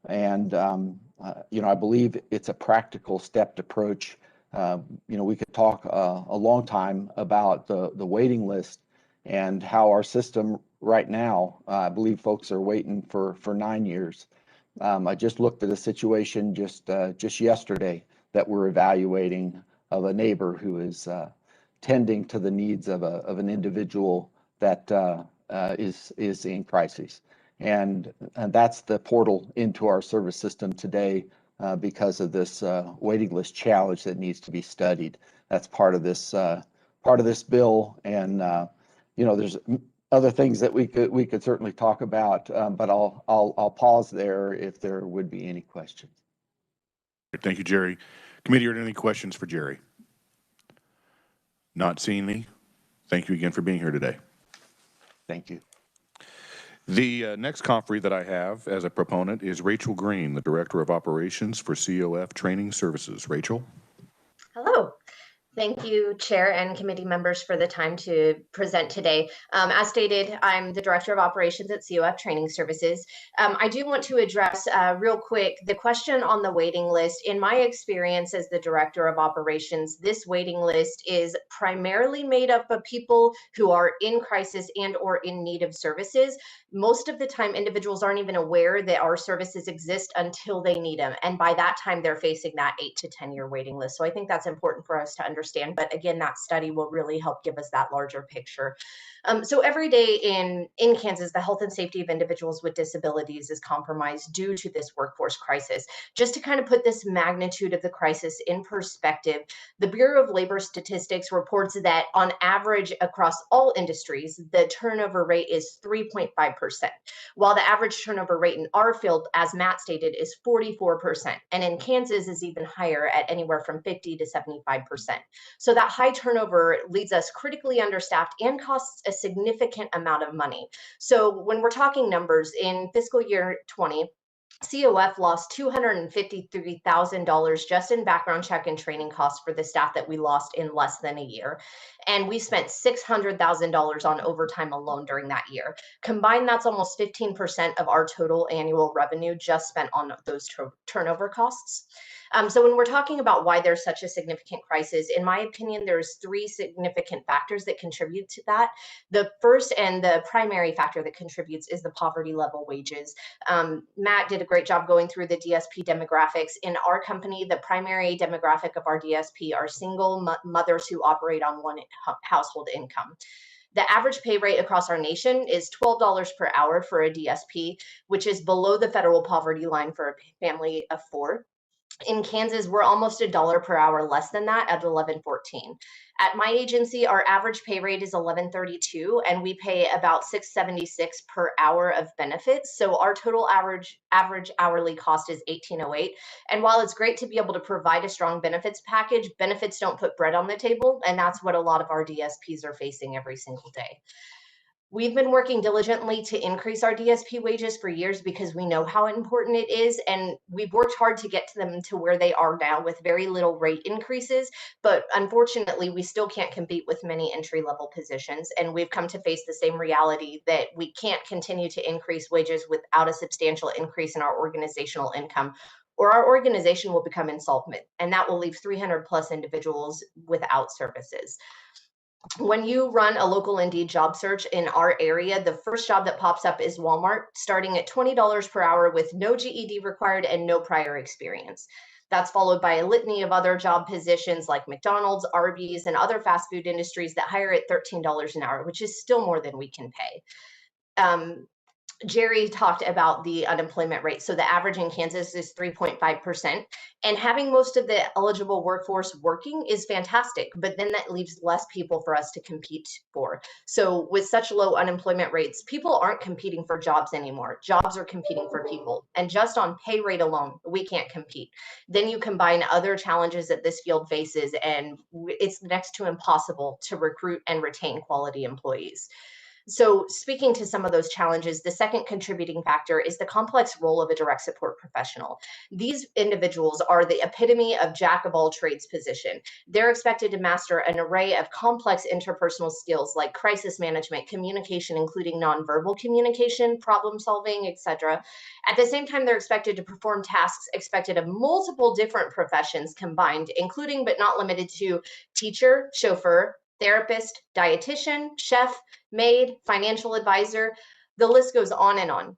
[SPEAKER 16] And I believe it's a practical stepped approach. We could talk a long time about the waiting list and how our system right now, I believe folks are waiting for 9 years. I just looked at a situation just yesterday that we're evaluating of a neighbor who is tending to the needs of an individual that is in crisis. And that's the portal into our service system today because of this waiting list challenge that needs to be studied. That's part of this bill. And there's other things that we could certainly talk about, but I'll pause there if there would be any questions.
[SPEAKER 1] Thank you, Jerry. Committee, are there any questions for Jerry? Not seeing any. Thank you again for being here today.
[SPEAKER 16] Thank you.
[SPEAKER 1] The next conferee that I have as a proponent is Rachel Green, the Director of Operations for COF Training Services. Rachel.
[SPEAKER 17] Hello. Thank you, Chair and committee members, for the time to present today. As stated, I'm the Director of Operations at COF Training Services. I do want to address real quick the question on the waiting list. In my experience as the Director of Operations, this waiting list is primarily made up of people who are in crisis and or in need of services. Most of the time, individuals aren't even aware that our services exist until they need them. And by that time, they're facing that 8 to 10 year waiting list. So I think that's important for us to understand. But again, that study will really help give us that larger picture. So every day in Kansas, the health and safety of individuals with disabilities is compromised due to this workforce crisis. Just to kind of put this magnitude of the crisis in perspective, the Bureau of Labor Statistics reports that on average across all industries, the turnover rate is 3.5%, while the average turnover rate in our field, as Matt stated, is 44%. And in Kansas is even higher at anywhere from 50 to 75%. So that high turnover leaves us critically understaffed and costs a significant amount of money. So when we're talking numbers, in fiscal year 20, COF lost $253,000 just in background check and training costs for the staff that we lost in less than a year. And we spent $600,000 on overtime alone during that year. Combined, that's almost 15% of our total annual revenue just spent on those turnover costs. So when we're talking about why there's such a significant crisis, in my opinion, there's 3 significant factors that contribute to that. The first and the primary factor that contributes is the poverty level wages. Matt did a great job going through the DSP demographics. In our company, the primary demographic of our DSP are single mothers who operate on one household income. The average pay rate across our nation is $12 per hour for a DSP, which is below the federal poverty line for a family of 4. In Kansas, we're almost $1 per hour less than that at $11.14. At my agency, our average pay rate is $11.32, and we pay about $6.76 per hour of benefits. So our total average hourly cost is $18.08. And while it's great to be able to provide a strong benefits package, benefits don't put bread on the table, and that's what a lot of our DSPs are facing every single day. We've been working diligently to increase our DSP wages for years because we know how important it is, and we've worked hard to get to them to where they are now with very little rate increases, but unfortunately, we still can't compete with many entry-level positions, and we've come to face the same reality that we can't continue to increase wages without a substantial increase in our organizational income, or our organization will become insolvent, and that will leave 300 plus individuals without services. When you run a local Indeed job search in our area, the first job that pops up is Walmart, starting at $20 per hour with no GED required and no prior experience. That's followed by a litany of other job positions like McDonald's, Arby's, and other fast food industries that hire at $13 an hour, which is still more than we can pay. Jerry talked about the unemployment rate. So the average in Kansas is 3.5%. And having most of the eligible workforce working is fantastic, but then that leaves less people for us to compete for. So with such low unemployment rates, people aren't competing for jobs anymore. Jobs are competing for people. And just on pay rate alone, we can't compete. Then you combine other challenges that this field faces, and it's next to impossible to recruit and retain quality employees. So speaking to some of those challenges, the second contributing factor is the complex role of a direct support professional. These individuals are the epitome of jack of all trades position. They're expected to master an array of complex interpersonal skills like crisis management, communication, including nonverbal communication, problem solving, etc. At the same time, they're expected to perform tasks expected of multiple different professions combined, including but not limited to teacher, chauffeur, therapist, dietitian, chef, maid, financial advisor. The list goes on and on.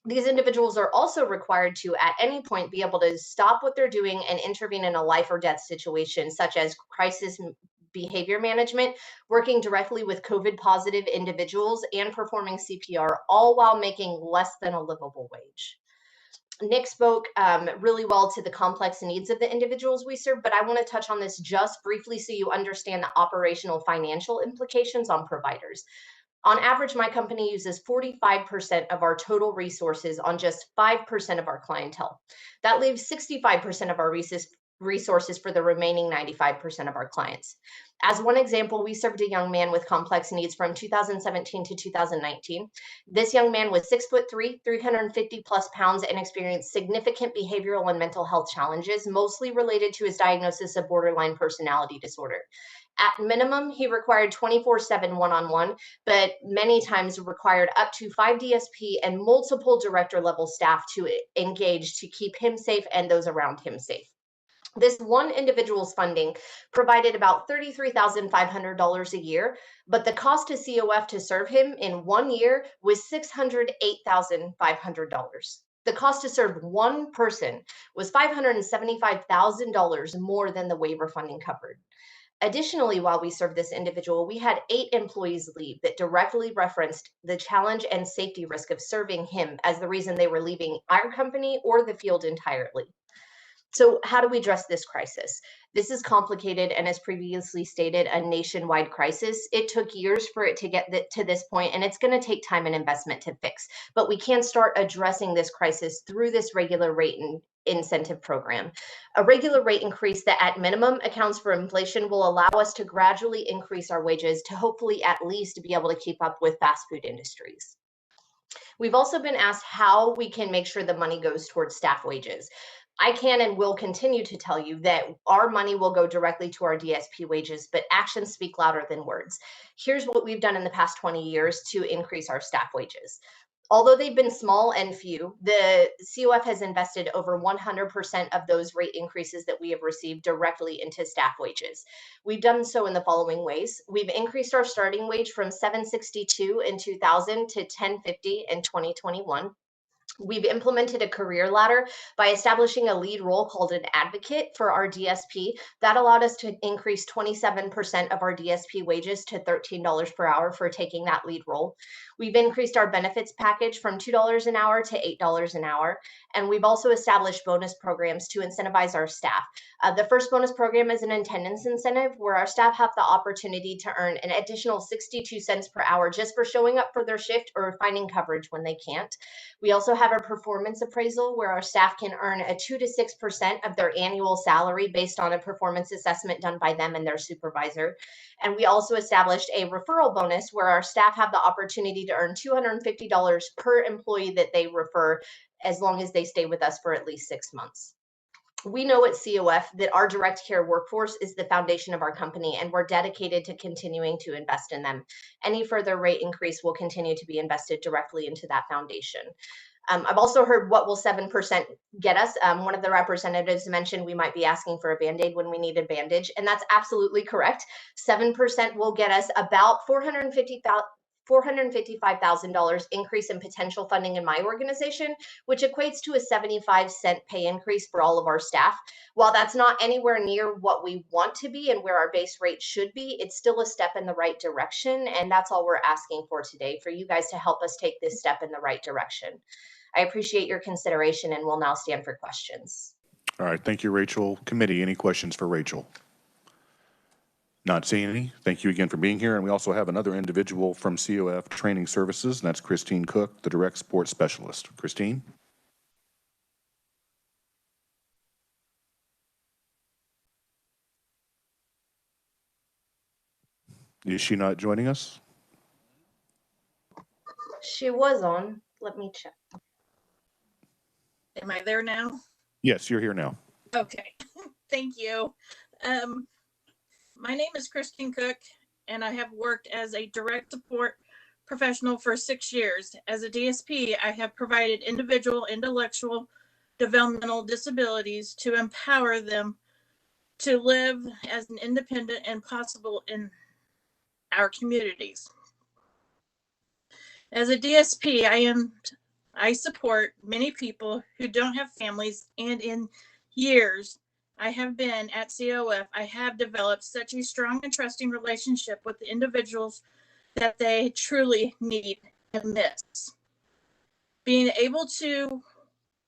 [SPEAKER 17] These individuals are also required to, at any point, be able to stop what they're doing and intervene in a life or death situation, such as crisis behavior management, working directly with COVID positive individuals, and performing CPR, all while making less than a livable wage. Nick spoke really well to the complex needs of the individuals we serve, but I want to touch on this just briefly so you understand the operational financial implications on providers. On average, my company uses 45% of our total resources on just 5% of our clientele. That leaves 65% of our resources for the remaining 95% of our clients. As one example, we served a young man with complex needs from 2017 to 2019. This young man was 6'3", 350 plus pounds, and experienced significant behavioral and mental health challenges, mostly related to his diagnosis of borderline personality disorder. At minimum, he required 24/7 one-on-one, but many times required up to 5 DSP and multiple director level staff to engage to keep him safe and those around him safe. This one individual's funding provided about $33,500 a year, but the cost to COF to serve him in 1 year was $608,500. The cost to serve one person was $575,000 more than the waiver funding covered. Additionally, while we served this individual, we had 8 employees leave that directly referenced the challenge and safety risk of serving him as the reason they were leaving our company or the field entirely. So how do we address this crisis? This is complicated and, as previously stated, a nationwide crisis. It took years for it to get to this point, and it's going to take time and investment to fix. But we can start addressing this crisis through this regular rate and incentive program. A regular rate increase that at minimum accounts for inflation will allow us to gradually increase our wages to hopefully at least be able to keep up with fast food industries. We've also been asked how we can make sure the money goes towards staff wages. I can and will continue to tell you that our money will go directly to our DSP wages, but actions speak louder than words. Here's what we've done in the past 20 years to increase our staff wages. Although they've been small and few, the COF has invested over 100% of those rate increases that we have received directly into staff wages. We've done so in the following ways. We've increased our starting wage from $762 in 2000 to $1050 in 2021. We've implemented a career ladder by establishing a lead role called an advocate for our DSP. That allowed us to increase 27% of our DSP wages to $13 per hour for taking that lead role. We've increased our benefits package from $2 an hour to $8 an hour. And we've also established bonus programs to incentivize our staff. The first bonus program is an attendance incentive where our staff have the opportunity to earn an additional 62 cents per hour just for showing up for their shift or finding coverage when they can't. We also have a performance appraisal where our staff can earn a 2 to 6% of their annual salary based on a performance assessment done by them and their supervisor. And we also established a referral bonus where our staff have the opportunity to earn $250 per employee that they refer as long as they stay with us for at least 6 months. We know at COF that our direct care workforce is the foundation of our company, and we're dedicated to continuing to invest in them. Any further rate increase will continue to be invested directly into that foundation. I've also heard, what will 7% get us? One of the representatives mentioned we might be asking for a Band-Aid when we need a bandage, and that's absolutely correct. 7% will get us about $455,000 increase in potential funding in my organization, which equates to a 75-cent pay increase for all of our staff. While that's not anywhere near what we want to be and where our base rate should be, it's still a step in the right direction. And that's all we're asking for today, for you guys to help us take this step in the right direction. I appreciate your consideration and will now stand for questions.
[SPEAKER 1] All right, thank you, Rachel. Committee, any questions for Rachel? Not seeing any. Thank you again for being here. And we also have another individual from COF Training Services, and that's Christine Cook, the Direct Sports Specialist. Christine? Is she not joining us?
[SPEAKER 17] She was on. Let me check.
[SPEAKER 18] Am I there now?
[SPEAKER 1] Yes, you're here now.
[SPEAKER 18] Okay, thank you. My name is Christine Cook, and I have worked as a direct support professional for 6 years. As a DSP, I have provided individual intellectual developmental disabilities to empower them to live as an independent and possible in our communities. As a DSP, I support many people who don't have families, and in years I have been at COF, I have developed such a strong and trusting relationship with the individuals that they truly need and miss. Being able to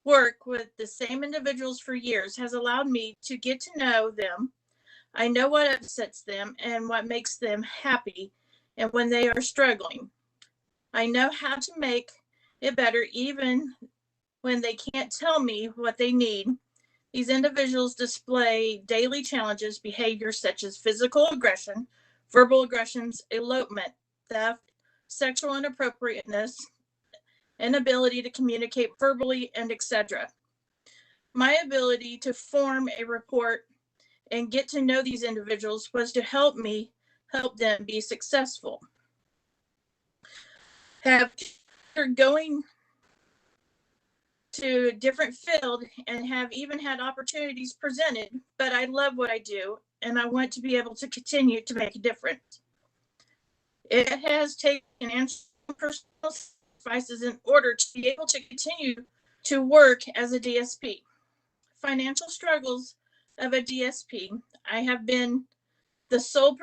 [SPEAKER 18] work with the same individuals for years has allowed me to get to know them. I know what upsets them and what makes them happy, and when they are struggling. I know how to make it better even when they can't tell me what they need. These individuals display daily challenges, behaviors such as physical aggression, verbal aggressions, elopement, theft, sexual inappropriateness, inability to communicate verbally, and etc. My ability to form a report and get to know these individuals was to help them be successful. After going to a different field and have even had opportunities presented, but I love what I do and I want to be able to continue to make a difference. It has taken personal sacrifices in order to be able to continue to work as a DSP. Financial struggles of a DSP. I have been the sole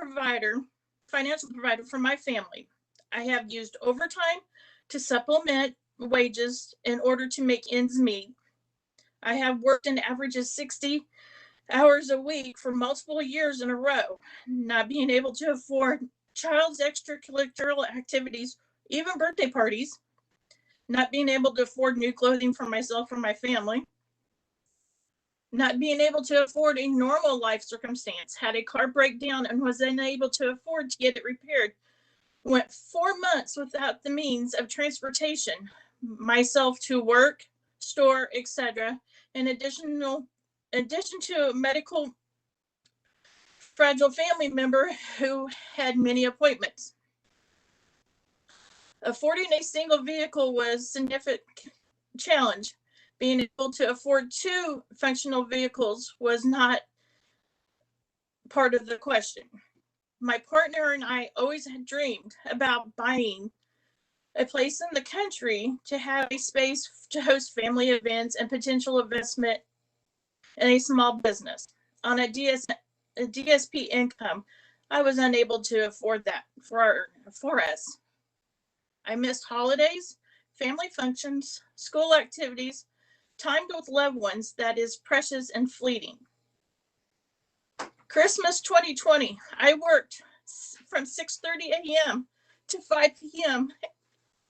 [SPEAKER 18] financial provider for my family. I have used overtime to supplement wages in order to make ends meet. I have worked an average of 60 hours a week for multiple years in a row, not being able to afford child's extracurricular activities, even birthday parties, not being able to afford new clothing for myself or my family, not being able to afford a normal life circumstance, had a car breakdown and was unable to afford to get it repaired, went 4 months without the means of transportation, myself to work, store, etc. In addition to a medical fragile family member who had many appointments. Affording a single vehicle was a significant challenge. Being able to afford 2 functional vehicles was not part of the question. My partner and I always had dreamed about buying a place in the country to have a space to host family events and potential investment in a small business. On a DSP income, I was unable to afford that for us. I missed holidays, family functions, school activities, time with loved ones that is precious and fleeting. Christmas 2020, I worked from 6:30 a.m. to 5 p.m.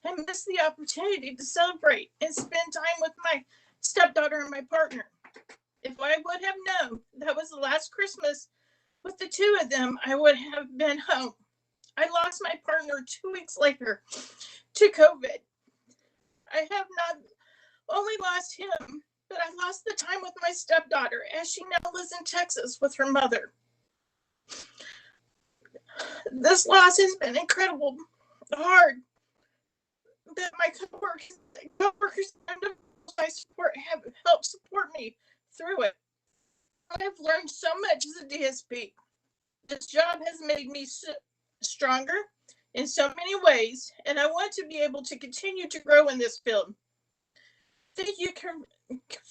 [SPEAKER 18] and missed the opportunity to celebrate and spend time with my stepdaughter and my partner. If I would have known that was the last Christmas with the 2 of them, I would have been home. I lost my partner 2 weeks later to COVID. I have not only lost him, but I lost the time with my stepdaughter as she now lives in Texas with her mother. This loss has been incredible, hard, but my coworkers and my support have helped support me through it. I have learned so much as a DSP. This job has made me stronger in so many ways, and I want to be able to continue to grow in this field. Thank you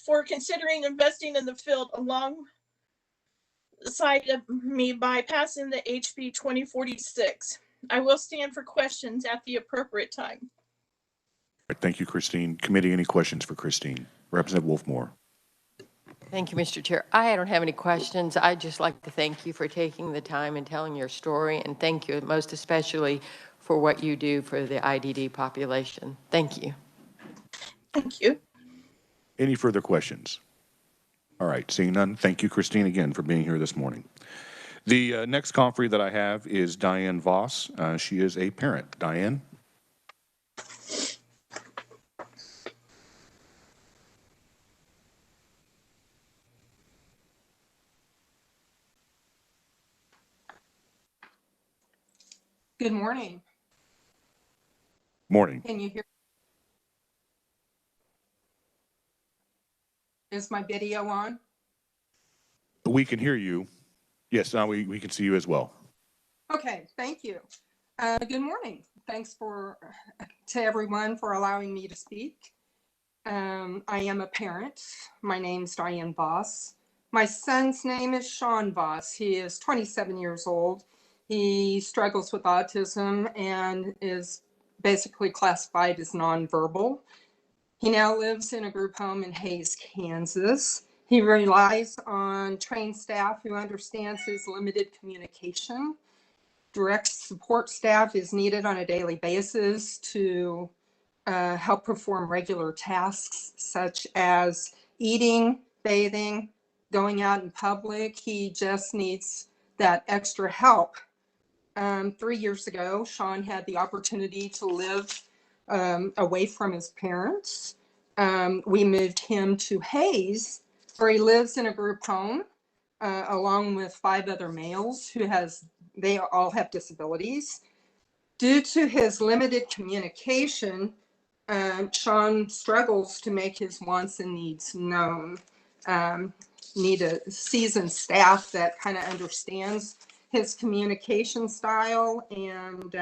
[SPEAKER 18] for considering investing in the field alongside of me by passing the HB 2046. I will stand for questions at the appropriate time.
[SPEAKER 1] Thank you, Christine. Committee, any questions for Christine? Representative Wolfmore.
[SPEAKER 10] Thank you, Mr. Chair. I don't have any questions. I'd just like to thank you for taking the time and telling your story, and thank you most especially for what you do for the IDD population. Thank you.
[SPEAKER 18] Thank you.
[SPEAKER 1] Any further questions? All right, seeing none, thank you, Christine, again for being here this morning. The next conferee that I have is Diane Voss. She is a parent. Diane?
[SPEAKER 19] Good morning.
[SPEAKER 1] Morning.
[SPEAKER 19] Can you hear? Is my video on?
[SPEAKER 1] We can hear you. Yes, now we can see you as well.
[SPEAKER 19] Okay, thank you. Good morning. Thanks to everyone for allowing me to speak. I am a parent. My name's Diane Voss. My son's name is Sean Voss. He is 27 years old. He struggles with autism and is basically classified as nonverbal. He now lives in a group home in Hays, Kansas. He relies on trained staff who understands his limited communication. Direct support staff is needed on a daily basis to help perform regular tasks such as eating, bathing, going out in public. He just needs that extra help. 3 years ago, Sean had the opportunity to live away from his parents. We moved him to Hays, where he lives in a group home along with 5 other males they all have disabilities. Due to his limited communication, Sean struggles to make his wants and needs known. Need a seasoned staff that kind of understands his communication style, and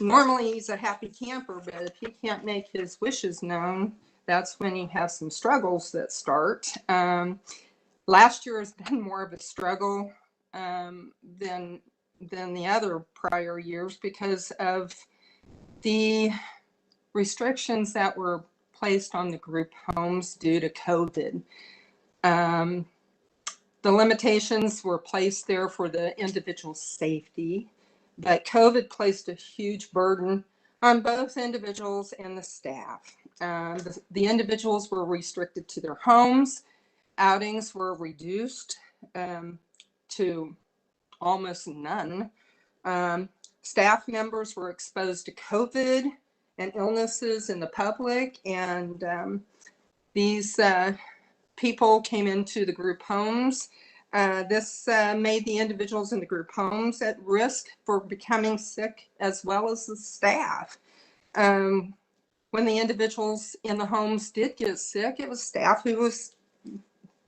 [SPEAKER 19] normally he's a happy camper, but if he can't make his wishes known, that's when he has some struggles that start. Last year has been more of a struggle than the other prior years because of the restrictions that were placed on the group homes due to COVID. The limitations were placed there for the individual's safety, but COVID placed a huge burden on both individuals and the staff. The individuals were restricted to their homes. Outings were reduced to almost none. Staff members were exposed to COVID and illnesses in the public, and these people came into the group homes. This made the individuals in the group homes at risk for becoming sick, as well as the staff. When the individuals in the homes did get sick, it was staff who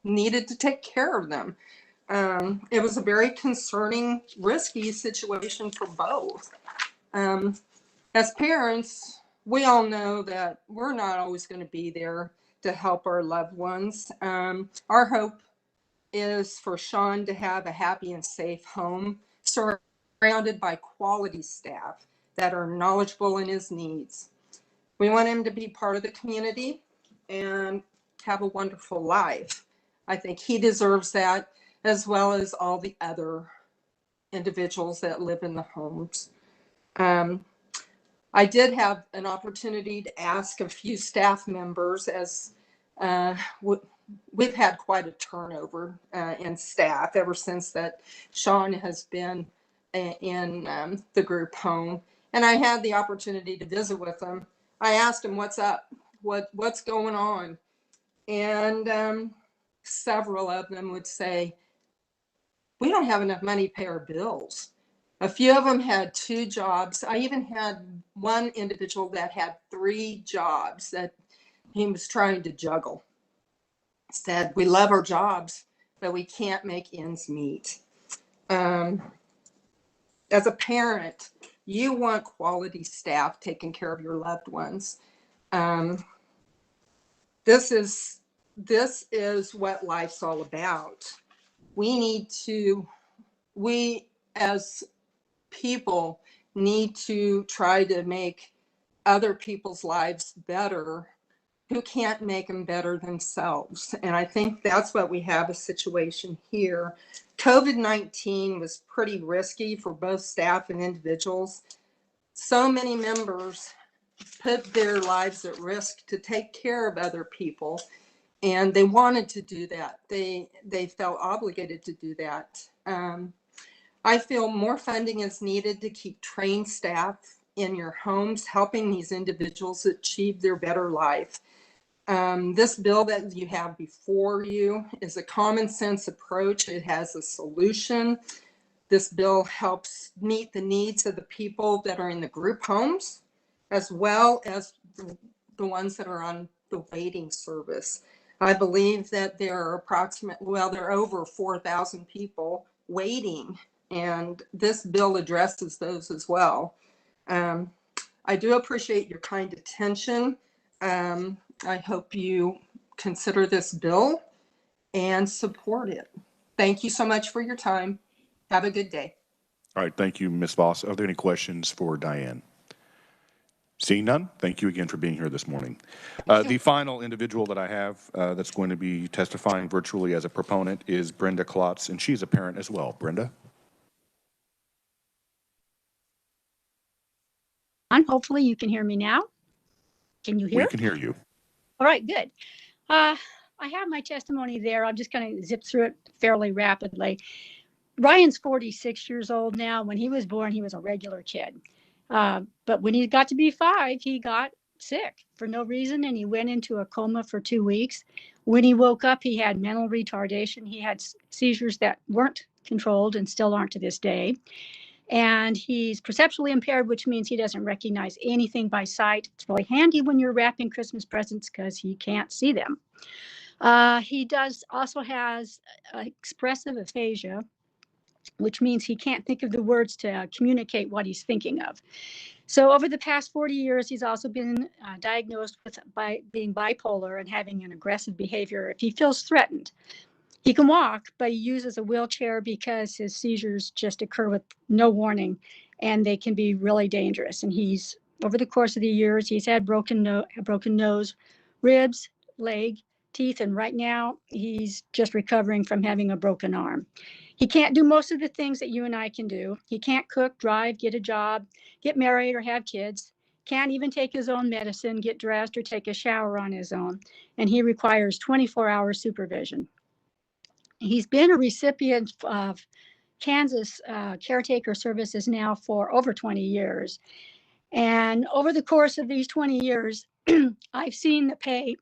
[SPEAKER 19] needed to take care of them. It was a very concerning, risky situation for both. As parents, we all know that we're not always going to be there to help our loved ones. Our hope is for Sean to have a happy and safe home surrounded by quality staff that are knowledgeable in his needs. We want him to be part of the community and have a wonderful life. I think he deserves that, as well as all the other individuals that live in the homes. I did have an opportunity to ask a few staff members, as we've had quite a turnover in staff ever since that Sean has been in the group home. And I had the opportunity to visit with them. I asked them, what's up? What's going on? And several of them would say, we don't have enough money to pay our bills. A few of them had 2 jobs. I even had one individual that had 3 jobs that he was trying to juggle. Said, we love our jobs, but we can't make ends meet. As a parent, You want quality staff taking care of your loved ones. This is what life's all about. We as people need to try to make other people's lives better who can't make them better themselves. And I think that's what we have a situation here. COVID-19 was pretty risky for both staff and individuals. So many members put their lives at risk to take care of other people, and they wanted to do that. They felt obligated to do that. I feel more funding is needed to keep trained staff in your homes, helping these individuals achieve their better life. This bill that you have before you is a common sense approach. It has a solution. This bill helps meet the needs of the people that are in the group homes, as well as the ones that are on the waiting service. I believe that there are there are over 4,000 people waiting, and this bill addresses those as well. I do appreciate your kind attention. I hope you consider this bill and support it. Thank you so much for your time. Have a good day.
[SPEAKER 1] All right, thank you, Ms. Voss. Are there any questions for Diane? Seeing none, thank you again for being here this morning. The final individual that I have that's going to be testifying virtually as a proponent is Brenda Klotz, and she's a parent as well. Brenda?
[SPEAKER 20] Hopefully you can hear me now. Can you hear?
[SPEAKER 1] We can hear you.
[SPEAKER 20] All right, good. I have my testimony there. I'm just going to zip through it fairly rapidly. Ryan's 46 years old now. When he was born, he was a regular kid. But when he got to be 5, he got sick for no reason, and he went into a coma for 2 weeks. When he woke up, he had mental retardation. He had seizures that weren't controlled and still aren't to this day. And he's perceptually impaired, which means he doesn't recognize anything by sight. It's really handy when you're wrapping Christmas presents because he can't see them. He also has expressive aphasia, which means he can't think of the words to communicate what he's thinking of. So over the past 40 years, he's also been diagnosed by being bipolar and having an aggressive behavior if he feels threatened. He can walk, but he uses a wheelchair because his seizures just occur with no warning, and they can be really dangerous. And over the course of the years, he's had a broken nose, ribs, leg, teeth, and right now he's just recovering from having a broken arm. He can't do most of the things that you and I can do. He can't cook, drive, get a job, get married, or have kids. Can't even take his own medicine, get dressed, or take a shower on his own. And he requires 24-hour supervision. He's been a recipient of Kansas caretaker services now for over 20 years. And over the course of these 20 years, I've seen the pay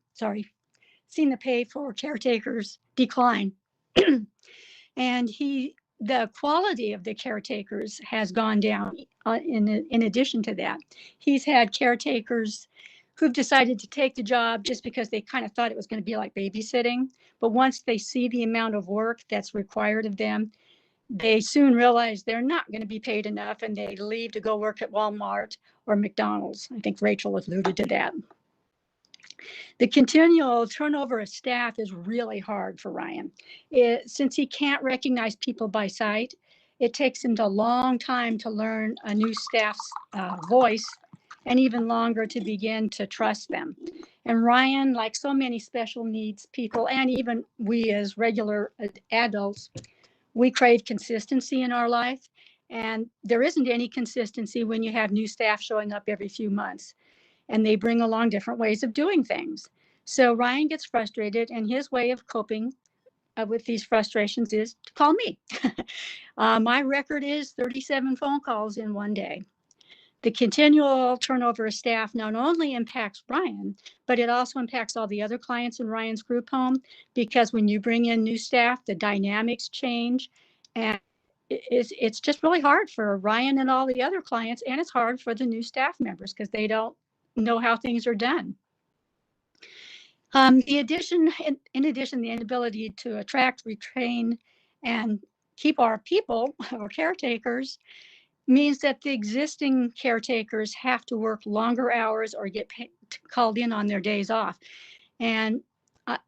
[SPEAKER 20] for caretakers decline. And the quality of the caretakers has gone down in addition to that. He's had caretakers who've decided to take the job just because they kind of thought it was going to be like babysitting. But once they see the amount of work that's required of them, they soon realize they're not going to be paid enough, and they leave to go work at Walmart or McDonald's. I think Rachel alluded to that. The continual turnover of staff is really hard for Ryan. Since he can't recognize people by sight, it takes him a long time to learn a new staff's voice, and even longer to begin to trust them. And Ryan, like so many special needs people, and even we as regular adults, we crave consistency in our life. And there isn't any consistency when you have new staff showing up every few months, and they bring along different ways of doing things. So Ryan gets frustrated, and his way of coping with these frustrations is to call me. My record is 37 phone calls in one day. The continual turnover of staff not only impacts Ryan, but it also impacts all the other clients in Ryan's group home, because when you bring in new staff, the dynamics change, and it's just really hard for Ryan and all the other clients, and it's hard for the new staff members because they don't know how things are done. In addition, the inability to attract, retrain, and keep our people, our caretakers, means that the existing caretakers have to work longer hours or get called in on their days off. And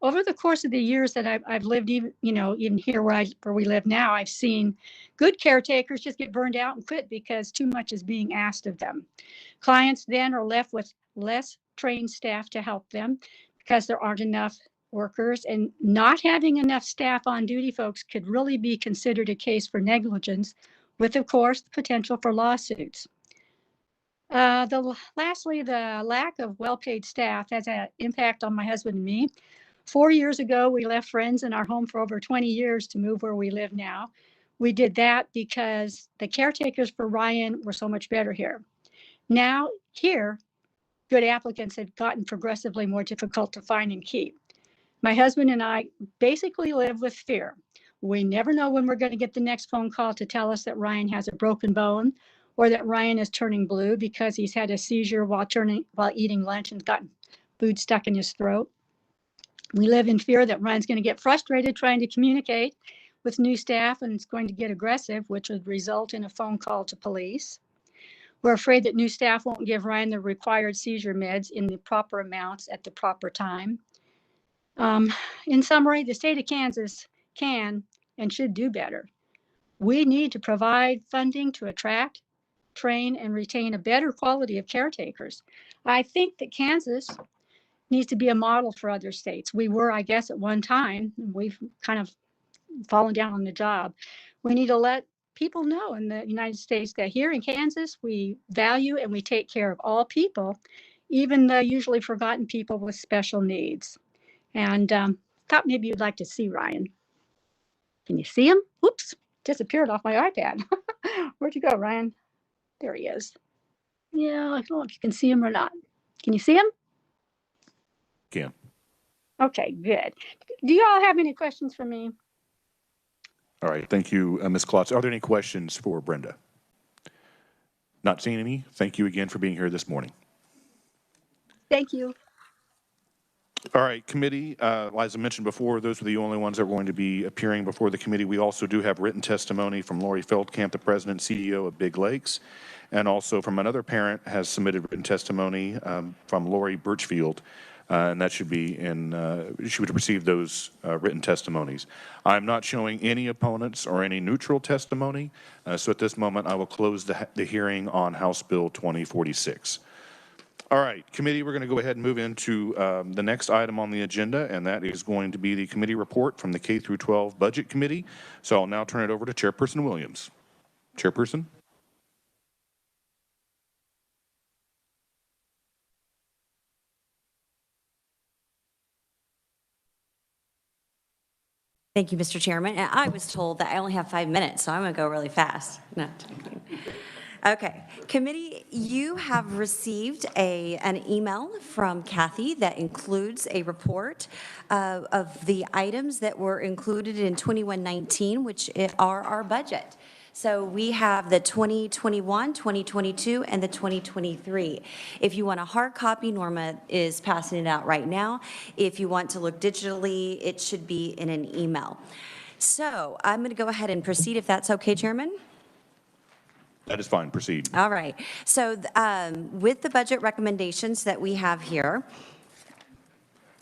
[SPEAKER 20] over the course of the years that I've lived, even here where we live now, I've seen good caretakers just get burned out and quit because too much is being asked of them. Clients then are left with less trained staff to help them because there aren't enough workers, and not having enough staff on duty, folks, could really be considered a case for negligence, with, of course, the potential for lawsuits. Lastly, the lack of well-paid staff has an impact on my husband and me. 4 years ago, we left friends in our home for over 20 years to move where we live now. We did that because the caretakers for Ryan were so much better here. Now, here, good applicants have gotten progressively more difficult to find and keep. My husband and I basically live with fear. We never know when we're going to get the next phone call to tell us that Ryan has a broken bone or that Ryan is turning blue because he's had a seizure while eating lunch and gotten food stuck in his throat. We live in fear that Ryan's going to get frustrated trying to communicate with new staff and it's going to get aggressive, which would result in a phone call to police. We're afraid that new staff won't give Ryan the required seizure meds in the proper amounts at the proper time. In summary, the state of Kansas can and should do better. We need to provide funding to attract, train, and retain a better quality of caretakers. I think that Kansas needs to be a model for other states. We were, I guess, at one time. We've kind of fallen down on the job. We need to let people know in the United States that here in Kansas, we value and we take care of all people, even the usually forgotten people with special needs. And thought maybe you'd like to see Ryan. Can you see him? Oops, disappeared off my iPad. Where'd you go, Ryan? There he is. Yeah, I don't know if you can see him or not. Can you see him?
[SPEAKER 1] Can.
[SPEAKER 20] Okay, good. Do you all have any questions for me?
[SPEAKER 1] All right, thank you, Ms. Klotz. Are there any questions for Brenda? Not seeing any. Thank you again for being here this morning.
[SPEAKER 20] Thank you.
[SPEAKER 1] All right, committee, as I mentioned before, those are the only ones that are going to be appearing before the committee. We also do have written testimony from Lori Feldkamp, the president and CEO of Big Lakes, and also from another parent has submitted written testimony from Lori Birchfield, and that should be in, she would receive those written testimonies. I'm not showing any opponents or any neutral testimony, so at this moment I will close the hearing on House Bill 2046. All right, committee, we're going to go ahead and move into the next item on the agenda, and that is going to be the committee report from the K through 12 Budget Committee. So I'll now turn it over to Chairperson Williams. Chairperson?
[SPEAKER 21] Thank you, Mr. Chairman. And I was told that I only have 5 minutes, so I'm going to go really fast. No. Okay, committee, you have received an email from Kathy that includes a report of the items that were included in 2119, which are our budget. So we have the 2021, 2022, and the 2023. If you want a hard copy, Norma is passing it out right now. If you want to look digitally, it should be in an email. So I'm going to go ahead and proceed if that's okay, Chairman.
[SPEAKER 1] That is fine. Proceed.
[SPEAKER 21] All right. So with the budget recommendations that we have here,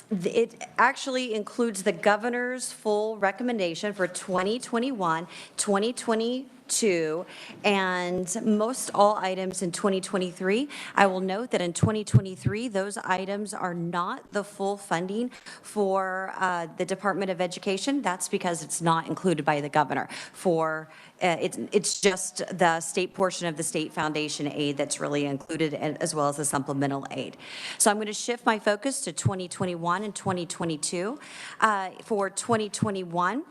[SPEAKER 21] it actually includes the governor's full recommendation for 2021, 2022, and most all items in 2023. I will note that in 2023, those items are not the full funding for the Department of Education. That's because it's not included by the governor. It's just the state portion of the state foundation aid that's really included, as well as the supplemental aid. So I'm going to shift my focus to 2021 and 2022. For 2021,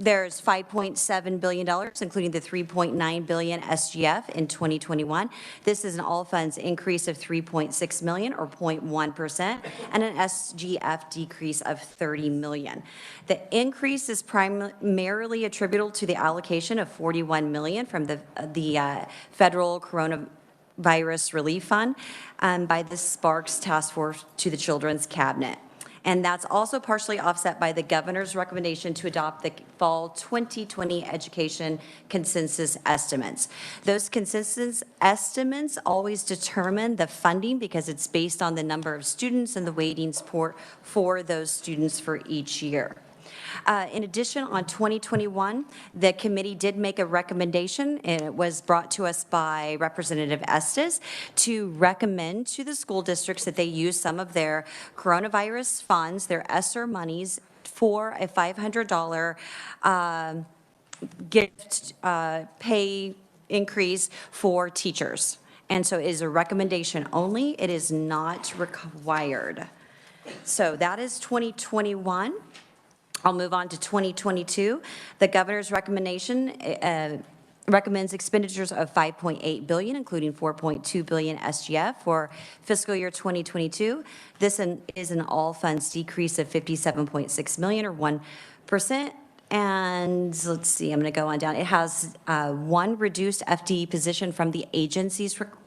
[SPEAKER 21] there's $5.7 billion, including the $3.9 billion SGF in 2021. This is an all funds increase of $3.6 million or 0.1% and an SGF decrease of $30 million. The increase is primarily attributable to the allocation of $41 million from the federal coronavirus relief fund by the Sparks Task Force to the Children's Cabinet. And that's also partially offset by the governor's recommendation to adopt the fall 2020 education consensus estimates. Those consensus estimates always determine the funding because it's based on the number of students and the weighting support for those students for each year. In addition, on 2021, the committee did make a recommendation, and it was brought to us by Representative Estes, to recommend to the school districts that they use some of their coronavirus funds, their ESSER monies, for a $500 gift pay increase for teachers. And so it is a recommendation only. It is not required. So that is 2021. I'll move on to 2022. The governor's recommendation recommends expenditures of $5.8 billion, including $4.2 billion SGF for fiscal year 2022. This is an all funds decrease of $57.6 million, or 1%. And let's see, I'm going to go on down. It has one reduced FTE position from the agency's request.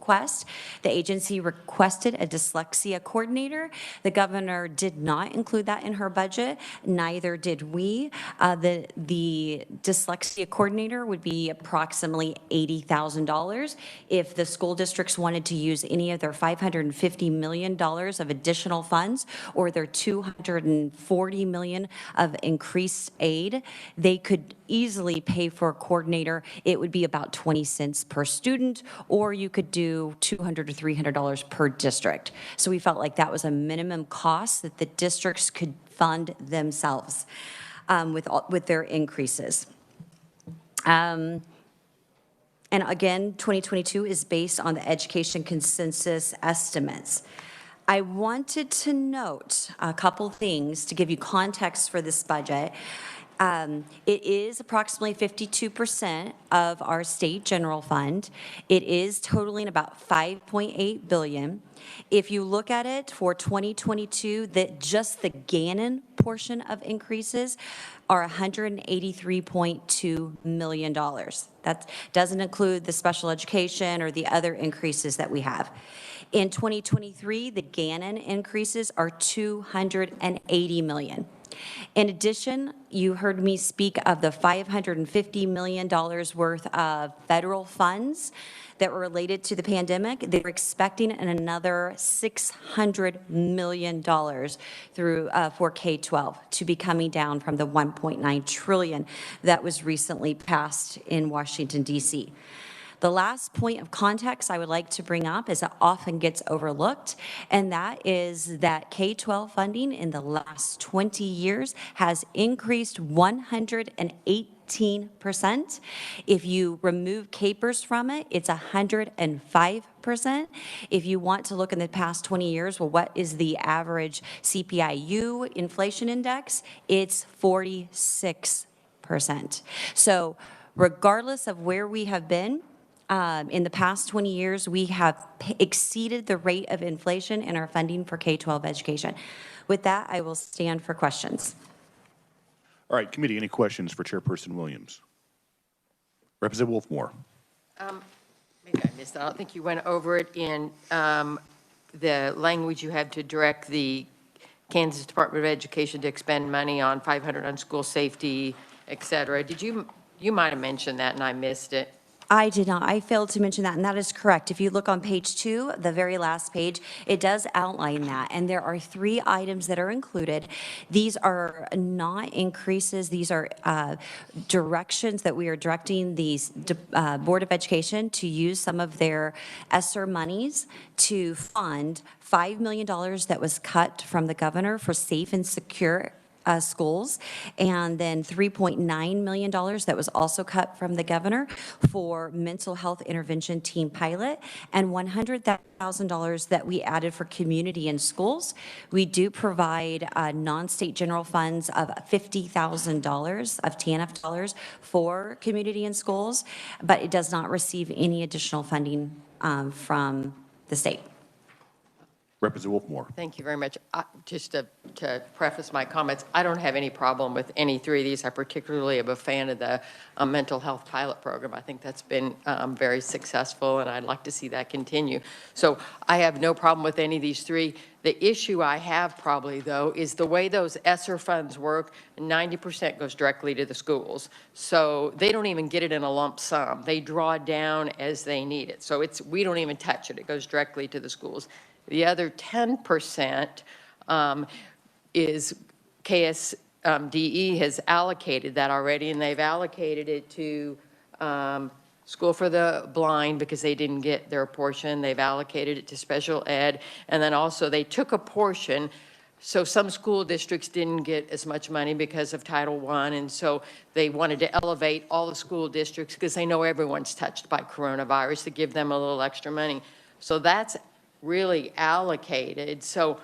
[SPEAKER 21] The agency requested a dyslexia coordinator. The governor did not include that in her budget. Neither did we. The dyslexia coordinator would be approximately $80,000. If the school districts wanted to use any of their $550 million of additional funds or their $240 million of increased aid, they could easily pay for a coordinator. It would be about 20 cents per student, or you could do $200 to $300 per district. So we felt like that was a minimum cost that the districts could fund themselves with their increases. And again, 2022 is based on the education consensus estimates. I wanted to note a couple things to give you context for this budget. It is approximately 52% of our state general fund. It is totaling about $5.8 billion. If you look at it for 2022, just the Gannon portion of increases are $183.2 million. That doesn't include the special education or the other increases that we have. In 2023, the Gannon increases are $280 million. In addition, you heard me speak of the $550 million worth of federal funds that were related to the pandemic. They were expecting another $600 million through for K-12 to be coming down from the $1.9 trillion that was recently passed in Washington, D.C. The last point of context I would like to bring up is that often gets overlooked, and that is that K-12 funding in the last 20 years has increased 118%. If you remove capers from it, it's 105%. If you want to look in the past 20 years, well, what is the average CPI-U inflation index? It's 46%. So regardless of where we have been, in the past 20 years, we have exceeded the rate of inflation in our funding for K-12 education. With that, I will stand for questions.
[SPEAKER 1] All right, committee, any questions for Chairperson Williams? Representative Wolfmore.
[SPEAKER 10] Maybe I missed that. I don't think you went over it in the language you have to direct the Kansas Department of Education to expend money on 500 on school safety, et cetera. You might have mentioned that and I missed it.
[SPEAKER 21] I did not. I failed to mention that, and that is correct. If you look on page 2, the very last page, it does outline that, and there are 3 items that are included. These are not increases. These are directions that we are directing the Board of Education to use some of their ESSER monies to fund $5 million that was cut from the governor for safe and secure schools, and then $3.9 million that was also cut from the governor for mental health intervention team pilot, and $100,000 that we added for community in schools. We do provide non-state general funds of $50,000 of TANF dollars for community in schools, but it does not receive any additional funding from the state.
[SPEAKER 1] Representative Wolfmore.
[SPEAKER 10] Thank you very much. Just to preface my comments, I don't have any problem with any three of these. I particularly am a fan of the mental health pilot program. I think that's been very successful, and I'd like to see that continue. So I have no problem with any of these three. The issue I have probably, though, is the way those ESSER funds work, 90% goes directly to the schools. So they don't even get it in a lump sum. They draw down as they need it. So we don't even touch it. It goes directly to the schools. The other 10% is ks.gov has allocated that already, and they've allocated it to School for the Blind because they didn't get their portion. They've allocated it to special ed, and then also they took a portion. So some school districts didn't get as much money because of Title I, and so they wanted to elevate all the school districts because they know everyone's touched by coronavirus, to give them a little extra money. So that's really allocated. So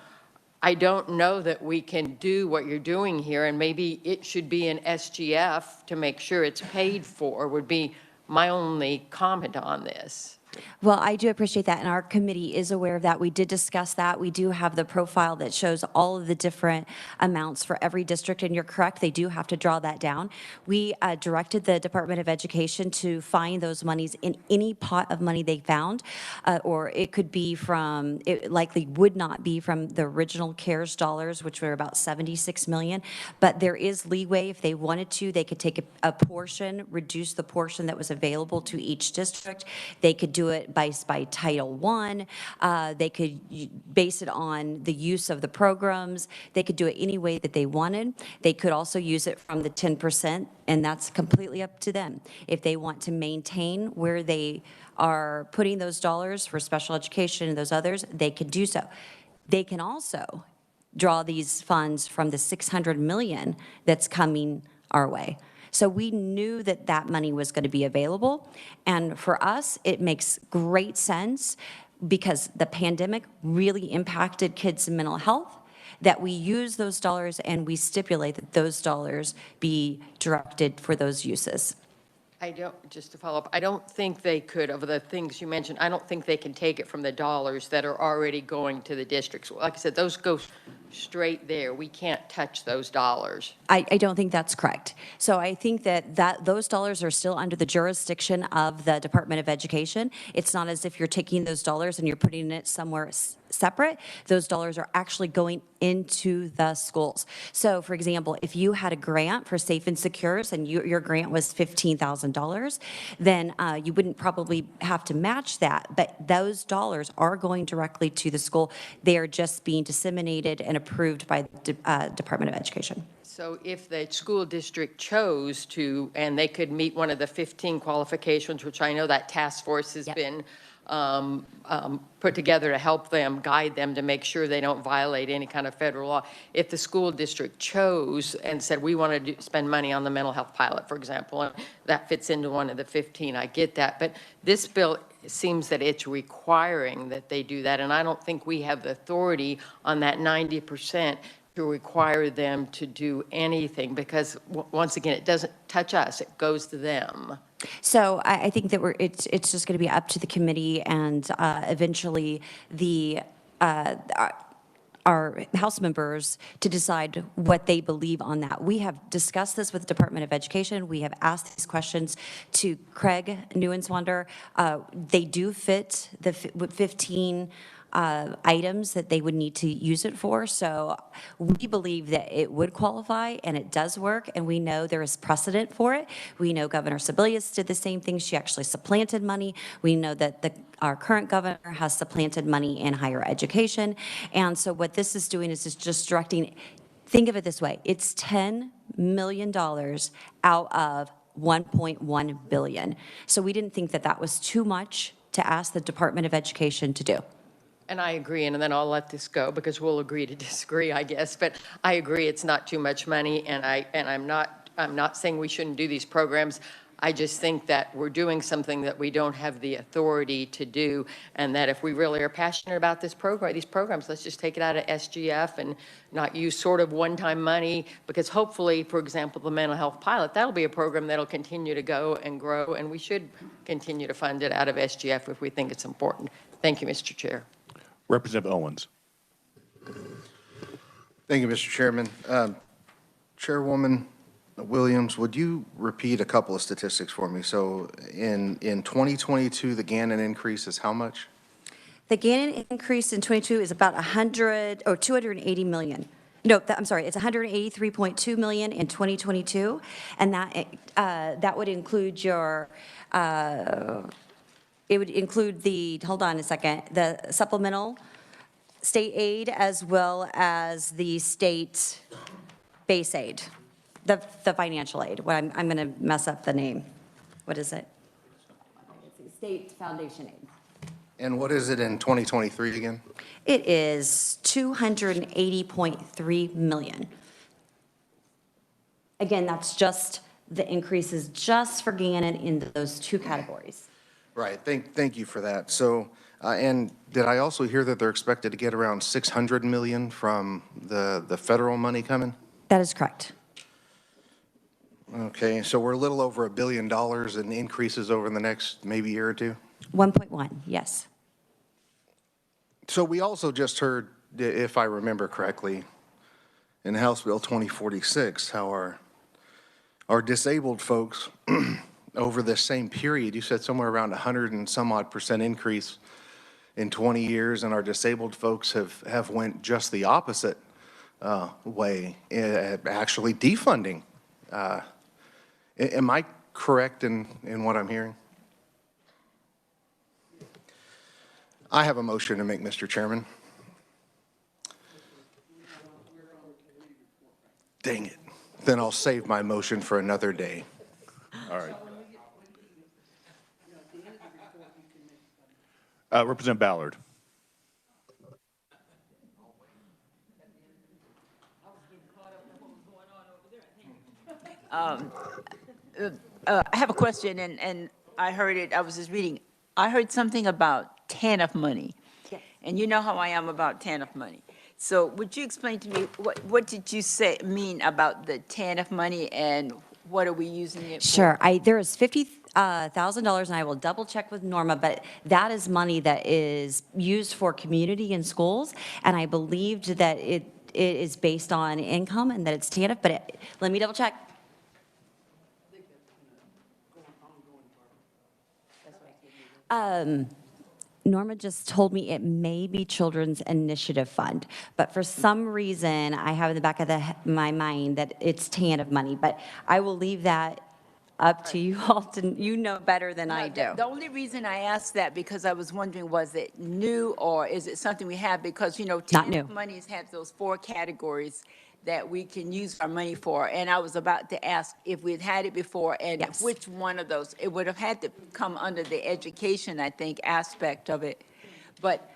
[SPEAKER 10] I don't know that we can do what you're doing here, and maybe it should be an SGF to make sure it's paid for, would be my only comment on this.
[SPEAKER 21] Well, I do appreciate that, and our committee is aware of that. We did discuss that. We do have the profile that shows all of the different amounts for every district, and you're correct, they do have to draw that down. We directed the Department of Education to find those monies in any pot of money they found, or it could be from, it likely would not be from the original CARES dollars, which were about $76 million, but there is leeway if they wanted to. They could take a portion, reduce the portion that was available to each district. They could do it by Title I. They could base it on the use of the programs. They could do it any way that they wanted. They could also use it from the 10%, and that's completely up to them. If they want to maintain where they are putting those dollars for special education and those others, they could do so. They can also draw these funds from the $600 million that's coming our way. So we knew that that money was going to be available. And for us, it makes great sense because the pandemic really impacted kids' mental health, that we use those dollars and we stipulate that those dollars be directed for those uses.
[SPEAKER 10] I don't, just to follow up, I don't think they could, of the things you mentioned, I don't think they can take it from the dollars that are already going to the districts. Like I said, those go straight there. We can't touch those dollars.
[SPEAKER 21] I don't think that's correct. So I think that those dollars are still under the jurisdiction of the Department of Education. It's not as if you're taking those dollars and you're putting it somewhere separate. Those dollars are actually going into the schools. So for example, if you had a grant for Safe and Secures and your grant was $15,000, then you wouldn't probably have to match that, but those dollars are going directly to the school. They are just being disseminated and approved by the Department of Education.
[SPEAKER 10] So if the school district chose to, and they could meet one of the 15 qualifications, which I know that task force has been put together to help them, guide them to make sure they don't violate any kind of federal law. If the school district chose and said, we want to spend money on the mental health pilot, for example, and that fits into one of the 15, I get that. But this bill seems that it's requiring that they do that, and I don't think we have the authority on that 90% to require them to do anything, because once again, it doesn't touch us, it goes to them.
[SPEAKER 21] So I think that it's just going to be up to the committee and eventually the our House members to decide what they believe on that. We have discussed this with the Department of Education. We have asked these questions to Craig Neuenswander. They do fit the 15 items that they would need to use it for. So we believe that it would qualify and it does work, and we know there is precedent for it. We know Governor Sebelius did the same thing. She actually supplanted money. We know that our current governor has supplanted money in higher education. And so what this is doing is just directing, think of it this way, it's $10 million out of $1.1 billion. So we didn't think that that was too much to ask the Department of Education to do.
[SPEAKER 10] And I agree, and then I'll let this go because we'll agree to disagree, I guess. But I agree it's not too much money, and I'm not saying we shouldn't do these programs. I just think that we're doing something that we don't have the authority to do, and that if we really are passionate about this program, these programs, let's just take it out of SGF and not use sort of one-time money, because hopefully, for example, the mental health pilot, that'll be a program that'll continue to go and grow, and we should continue to fund it out of SGF if we think it's important. Thank you, Mr. Chair.
[SPEAKER 1] Representative Owens.
[SPEAKER 2] Thank you, Mr. Chairman. Chairwoman Williams, would you repeat a couple of statistics for me? So in 2022, the Gannon increase is how much?
[SPEAKER 21] The Gannon increase in 22 is about 100 or 280 million. No, I'm sorry, it's 183.2 million in 2022, and that would include your, it would include the, hold on a second, the supplemental state aid as well as the state base aid, the financial aid. Well, I'm going to mess up the name. What is it? State foundation aid.
[SPEAKER 2] And what is it in 2023 again?
[SPEAKER 21] It is 280.3 million. Again, that's just the increases just for Gannon in those two categories.
[SPEAKER 2] Right, thank you for that. So, and did I also hear that they're expected to get around 600 million from the federal money coming?
[SPEAKER 21] That is correct.
[SPEAKER 2] Okay, so we're a little over $1 billion in increases over the next maybe year or two?
[SPEAKER 21] 1.1, yes.
[SPEAKER 2] So we also just heard, if I remember correctly, in House Bill 2046, how our disabled folks over this same period, you said somewhere around 100 and some odd % increase in 20 years, and our disabled folks have went just the opposite way, actually defunding. Am I correct in what I'm hearing? I have a motion to make, Mr. Chairman. Dang it. Then I'll save my motion for another day.
[SPEAKER 1] All right. Representative Ballard.
[SPEAKER 12] I have a question, and I heard it, I was just reading. I heard something about TANF money.
[SPEAKER 21] Yes.
[SPEAKER 12] And you know how I am about TANF money. So would you explain to me, what did you mean about the TANF money, and what are we using it for?
[SPEAKER 21] Sure. There is $50,000, and I will double check with Norma, but that is money that is used for community and schools, and I believed that it is based on income and that it's TANF, but let me double check. Norma just told me it may be Children's Initiative Fund, but for some reason, I have in the back of my mind that it's TANF money, but I will leave that up to you all to, you know better than I do.
[SPEAKER 12] The only reason I asked that, because I was wondering, was it new or is it something we have? Because, you know,
[SPEAKER 21] Not new.
[SPEAKER 12] TANF monies have those 4 categories that we can use our money for. And I was about to ask if we'd had it before, and
[SPEAKER 21] Yes.
[SPEAKER 12] which one of those. It would have had to come under the education, I think, aspect of it. But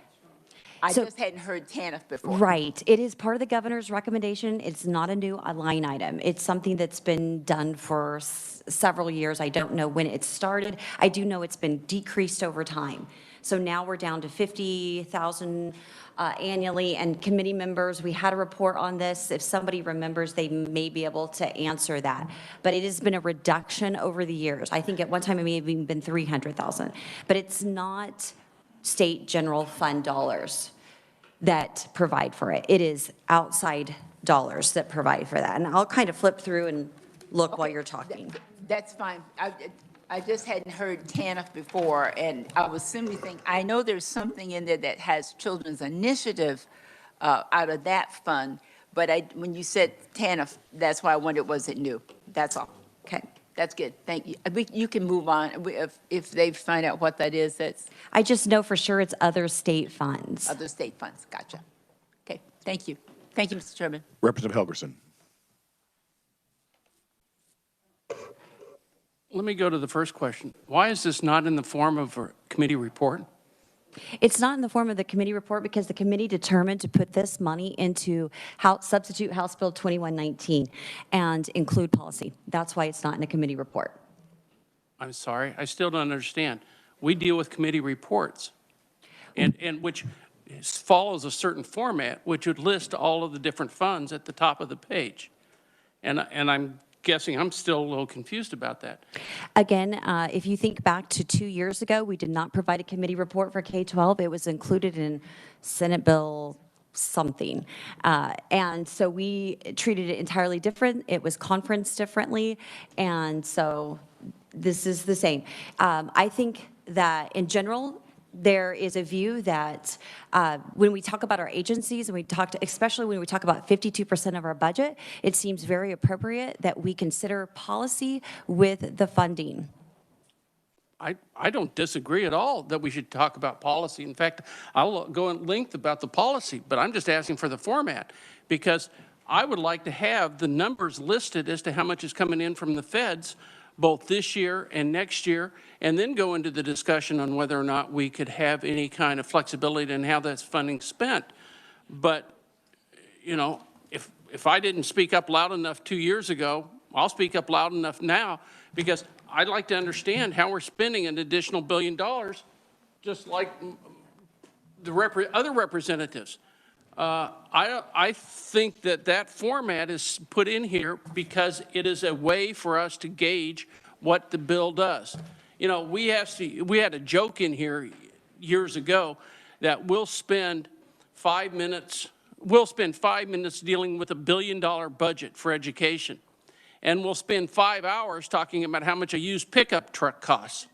[SPEAKER 12] I just hadn't heard TANF before.
[SPEAKER 21] Right. It is part of the governor's recommendation. It's not a new line item. It's something that's been done for several years. I don't know when it started. I do know it's been decreased over time. So now we're down to 50,000 annually, and committee members, we had a report on this. If somebody remembers, they may be able to answer that. But it has been a reduction over the years. I think at one time it may have even been 300,000. But it's not state general fund dollars that provide for it. It is outside dollars that provide for that. And I'll kind of flip through and look while you're talking.
[SPEAKER 12] That's fine. I just hadn't heard TANF before, and I was simply thinking, I know there's something in there that has Children's Initiative out of that fund, but when you said TANF, that's why I wondered, was it new? That's all. Okay, that's good. Thank you. You can move on. If they find out what that is, that's.
[SPEAKER 21] I just know for sure it's other state funds.
[SPEAKER 12] Other state funds. Gotcha. Okay, thank you. Thank you, Mr. Chairman.
[SPEAKER 1] Representative Helgerson.
[SPEAKER 3] Let me go to the first question. Why is this not in the form of a committee report?
[SPEAKER 21] It's not in the form of the committee report because the committee determined to put this money into substitute House Bill 2119 and include policy. That's why it's not in a committee report.
[SPEAKER 3] I'm sorry, I still don't understand. We deal with committee reports, and which follows a certain format, which would list all of the different funds at the top of the page. And I'm guessing I'm still a little confused about that.
[SPEAKER 21] Again, if you think back to 2 years ago, we did not provide a committee report for K-12. It was included in Senate Bill something. And so we treated it entirely different. It was conferenced differently. And so this is the same. I think that in general, there is a view that when we talk about our agencies and especially when we talk about 52% of our budget, it seems very appropriate that we consider policy with the funding.
[SPEAKER 3] I don't disagree at all that we should talk about policy. In fact, I'll go in length about the policy, but I'm just asking for the format because I would like to have the numbers listed as to how much is coming in from the feds both this year and next year, and then go into the discussion on whether or not we could have any kind of flexibility in how that's funding spent. But, you know, if I didn't speak up loud enough 2 years ago, I'll speak up loud enough now because I'd like to understand how we're spending an additional $1 billion, just like the other representatives. I think that format is put in here because it is a way for us to gauge what the bill does. You know, we had a joke in here years ago that we'll spend 5 minutes dealing with $1 billion budget for education. And we'll spend 5 hours talking about how much a used pickup truck costs.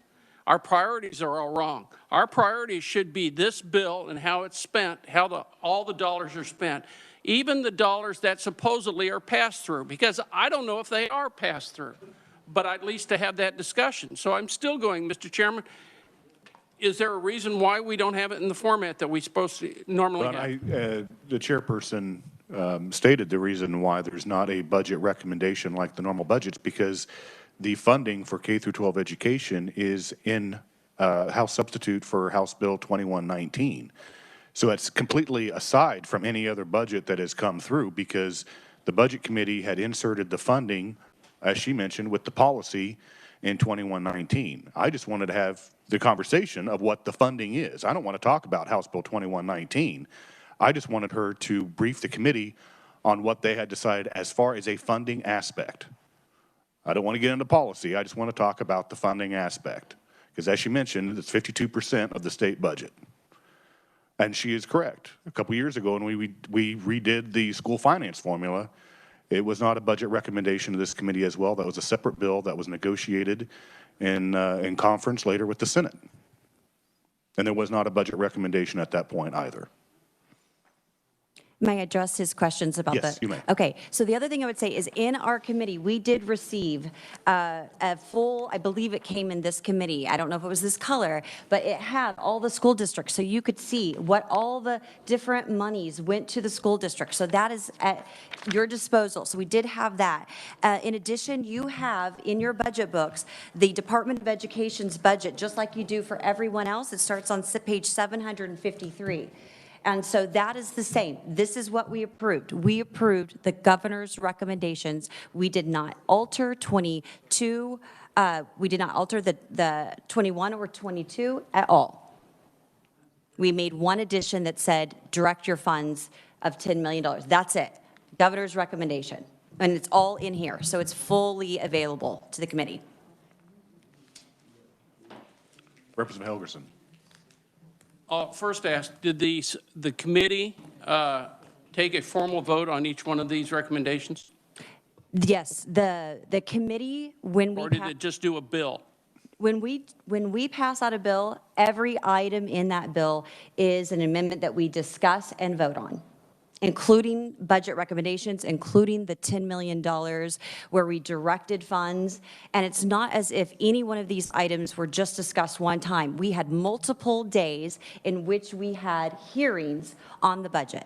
[SPEAKER 3] Our priorities are all wrong. Our priorities should be this bill and how it's spent, how all the dollars are spent, even the dollars that supposedly are passed through, because I don't know if they are passed through, but at least to have that discussion. So I'm still going, Mr. Chairman, is there a reason why we don't have it in the format that we supposed to normally have?
[SPEAKER 1] The chairperson stated the reason why there's not a budget recommendation like the normal budgets, because the funding for K through 12 education is in House substitute for House Bill 2119. So it's completely aside from any other budget that has come through, because the Budget Committee had inserted the funding, as she mentioned, with the policy in 2119. I just wanted to have the conversation of what the funding is. I don't want to talk about House Bill 2119. I just wanted her to brief the committee on what they had decided as far as a funding aspect. I don't want to get into policy. I just want to talk about the funding aspect. Because as she mentioned, it's 52% of the state budget. And she is correct. A couple years ago when we redid the school finance formula, it was not a budget recommendation to this committee as well. That was a separate bill that was negotiated in conference later with the Senate. And there was not a budget recommendation at that point either.
[SPEAKER 21] May I address his questions about
[SPEAKER 1] Yes, you may.
[SPEAKER 21] Okay, so the other thing I would say is in our committee, we did receive a full, I believe it came in this committee. I don't know if it was this color, but it had all the school districts. So you could see what all the different monies went to the school district. So that is at your disposal. So we did have that. In addition, you have in your budget books, the Department of Education's budget, just like you do for everyone else. It starts on page 753. And so that is the same. This is what we approved. We approved the governor's recommendations. We did not alter 22. We did not alter the 21 or 22 at all. We made one addition that said direct your funds of $10 million. That's it. Governor's recommendation. And it's all in here. So it's fully available to the committee.
[SPEAKER 1] Representative Helgerson.
[SPEAKER 3] First ask, did the committee take a formal vote on each one of these recommendations?
[SPEAKER 21] Yes, the committee, when we
[SPEAKER 3] Or did it just do a bill?
[SPEAKER 21] When we pass out a bill, every item in that bill is an amendment that we discuss and vote on, including budget recommendations, including the $10 million where we directed funds. And it's not as if any one of these items were just discussed one time. We had multiple days in which we had hearings on the budget.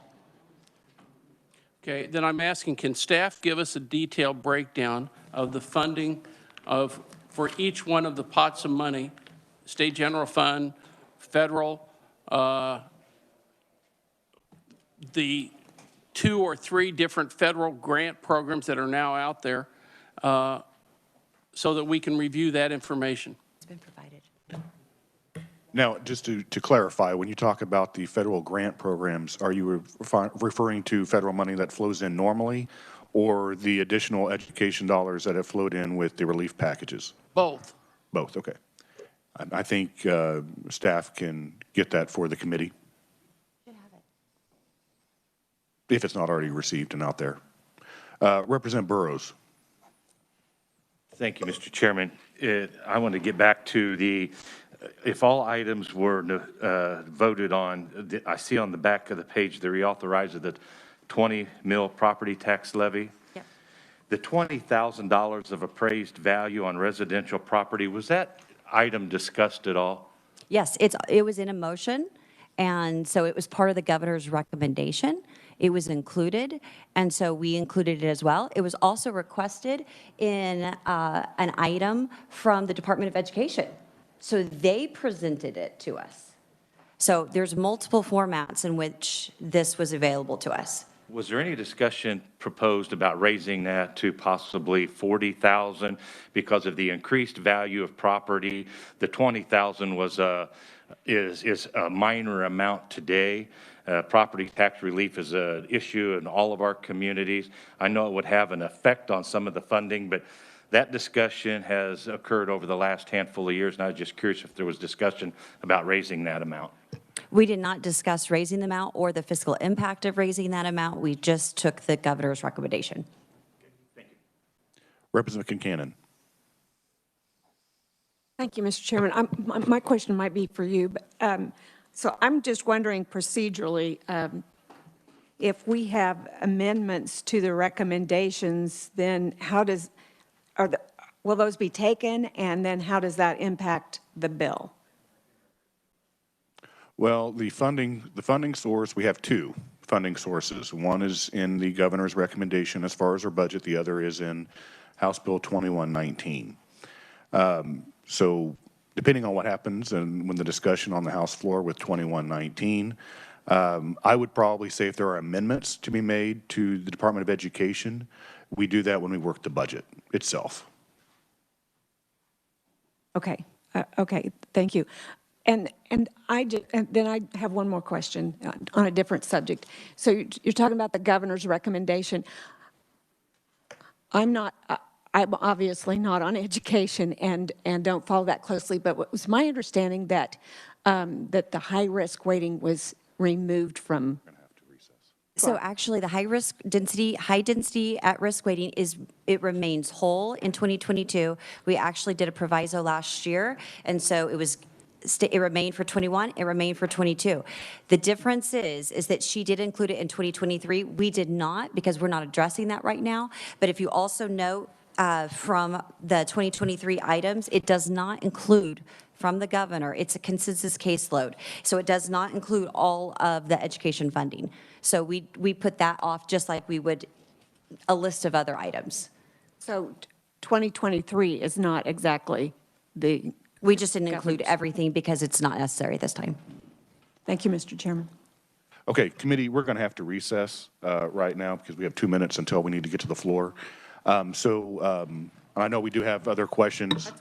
[SPEAKER 3] Okay, then I'm asking, can staff give us a detailed breakdown of the funding for each one of the pots of money, state general fund, federal, the 2 or 3 different federal grant programs that are now out there, so that we can review that information?
[SPEAKER 21] It's been provided.
[SPEAKER 1] Now, just to clarify, when you talk about the federal grant programs, are you referring to federal money that flows in normally, or the additional education dollars that have flowed in with the relief packages?
[SPEAKER 3] Both.
[SPEAKER 1] Both, okay. I think staff can get that for the committee. if it's not already received and out there. Representative Burrows.
[SPEAKER 9] Thank you, Mr. Chairman. I want to get back to if all items were voted on, I see on the back of the page the reauthorize of the 20 mil property tax levy.
[SPEAKER 21] Yep.
[SPEAKER 9] The $20,000 of appraised value on residential property, was that item discussed at all?
[SPEAKER 21] Yes, it was in a motion, and so it was part of the governor's recommendation. It was included, and so we included it as well. It was also requested in an item from the Department of Education. So they presented it to us. So there's multiple formats in which this was available to us.
[SPEAKER 9] Was there any discussion proposed about raising that to possibly 40,000 because of the increased value of property? The 20,000 is a minor amount today. Property tax relief is an issue in all of our communities. I know it would have an effect on some of the funding, but that discussion has occurred over the last handful of years, and I was just curious if there was discussion about raising that amount.
[SPEAKER 21] We did not discuss raising the amount or the fiscal impact of raising that amount. We just took the governor's recommendation.
[SPEAKER 1] Thank you. Representative Kincannon.
[SPEAKER 14] Thank you, Mr. Chairman. My question might be for you, but so I'm just wondering procedurally, if we have amendments to the recommendations, then will those be taken, and then how does that impact the bill?
[SPEAKER 1] Well, the funding source, we have two funding sources. One is in the governor's recommendation as far as our budget. The other is in House Bill 2119. So depending on what happens and when the discussion on the House floor with 2119, I would probably say if there are amendments to be made to the Department of Education, we do that when we work the budget itself.
[SPEAKER 14] Okay. Okay. Thank you. And then I have one more question on a different subject. So you're talking about the governor's recommendation. I'm obviously not on education and don't follow that closely, but it was my understanding that that the high-risk weighting was removed from.
[SPEAKER 21] So actually, the high density at-risk weighting it remains whole in 2022. We actually did a proviso last year, and so it remained for 21, it remained for 22. The difference is that she did include it in 2023. We did not, because we're not addressing that right now. But if you also note from the 2023 items, it does not include from the governor. It's a consensus caseload. So it does not include all of the education funding. So we put that off just like we would a list of other items.
[SPEAKER 14] So 2023 is not exactly the.
[SPEAKER 21] We just didn't include everything because it's not necessary this time.
[SPEAKER 14] Thank you, Mr. Chairman.
[SPEAKER 1] Okay, committee, we're going to have to recess right now because we have 2 minutes until we need to get to the floor. I know we do have other questions.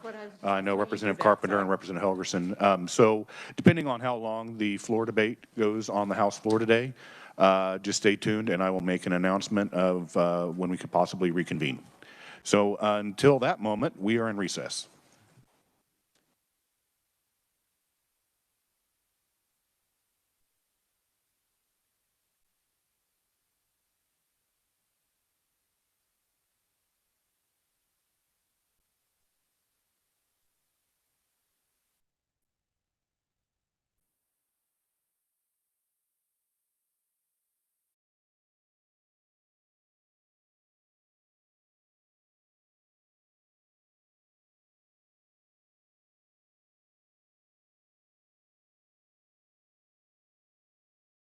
[SPEAKER 1] I know Representative Carpenter and Representative Helgerson. So depending on how long the floor debate goes on the House floor today, just stay tuned and I will make an announcement of when we could possibly reconvene. So until that moment, we are in recess.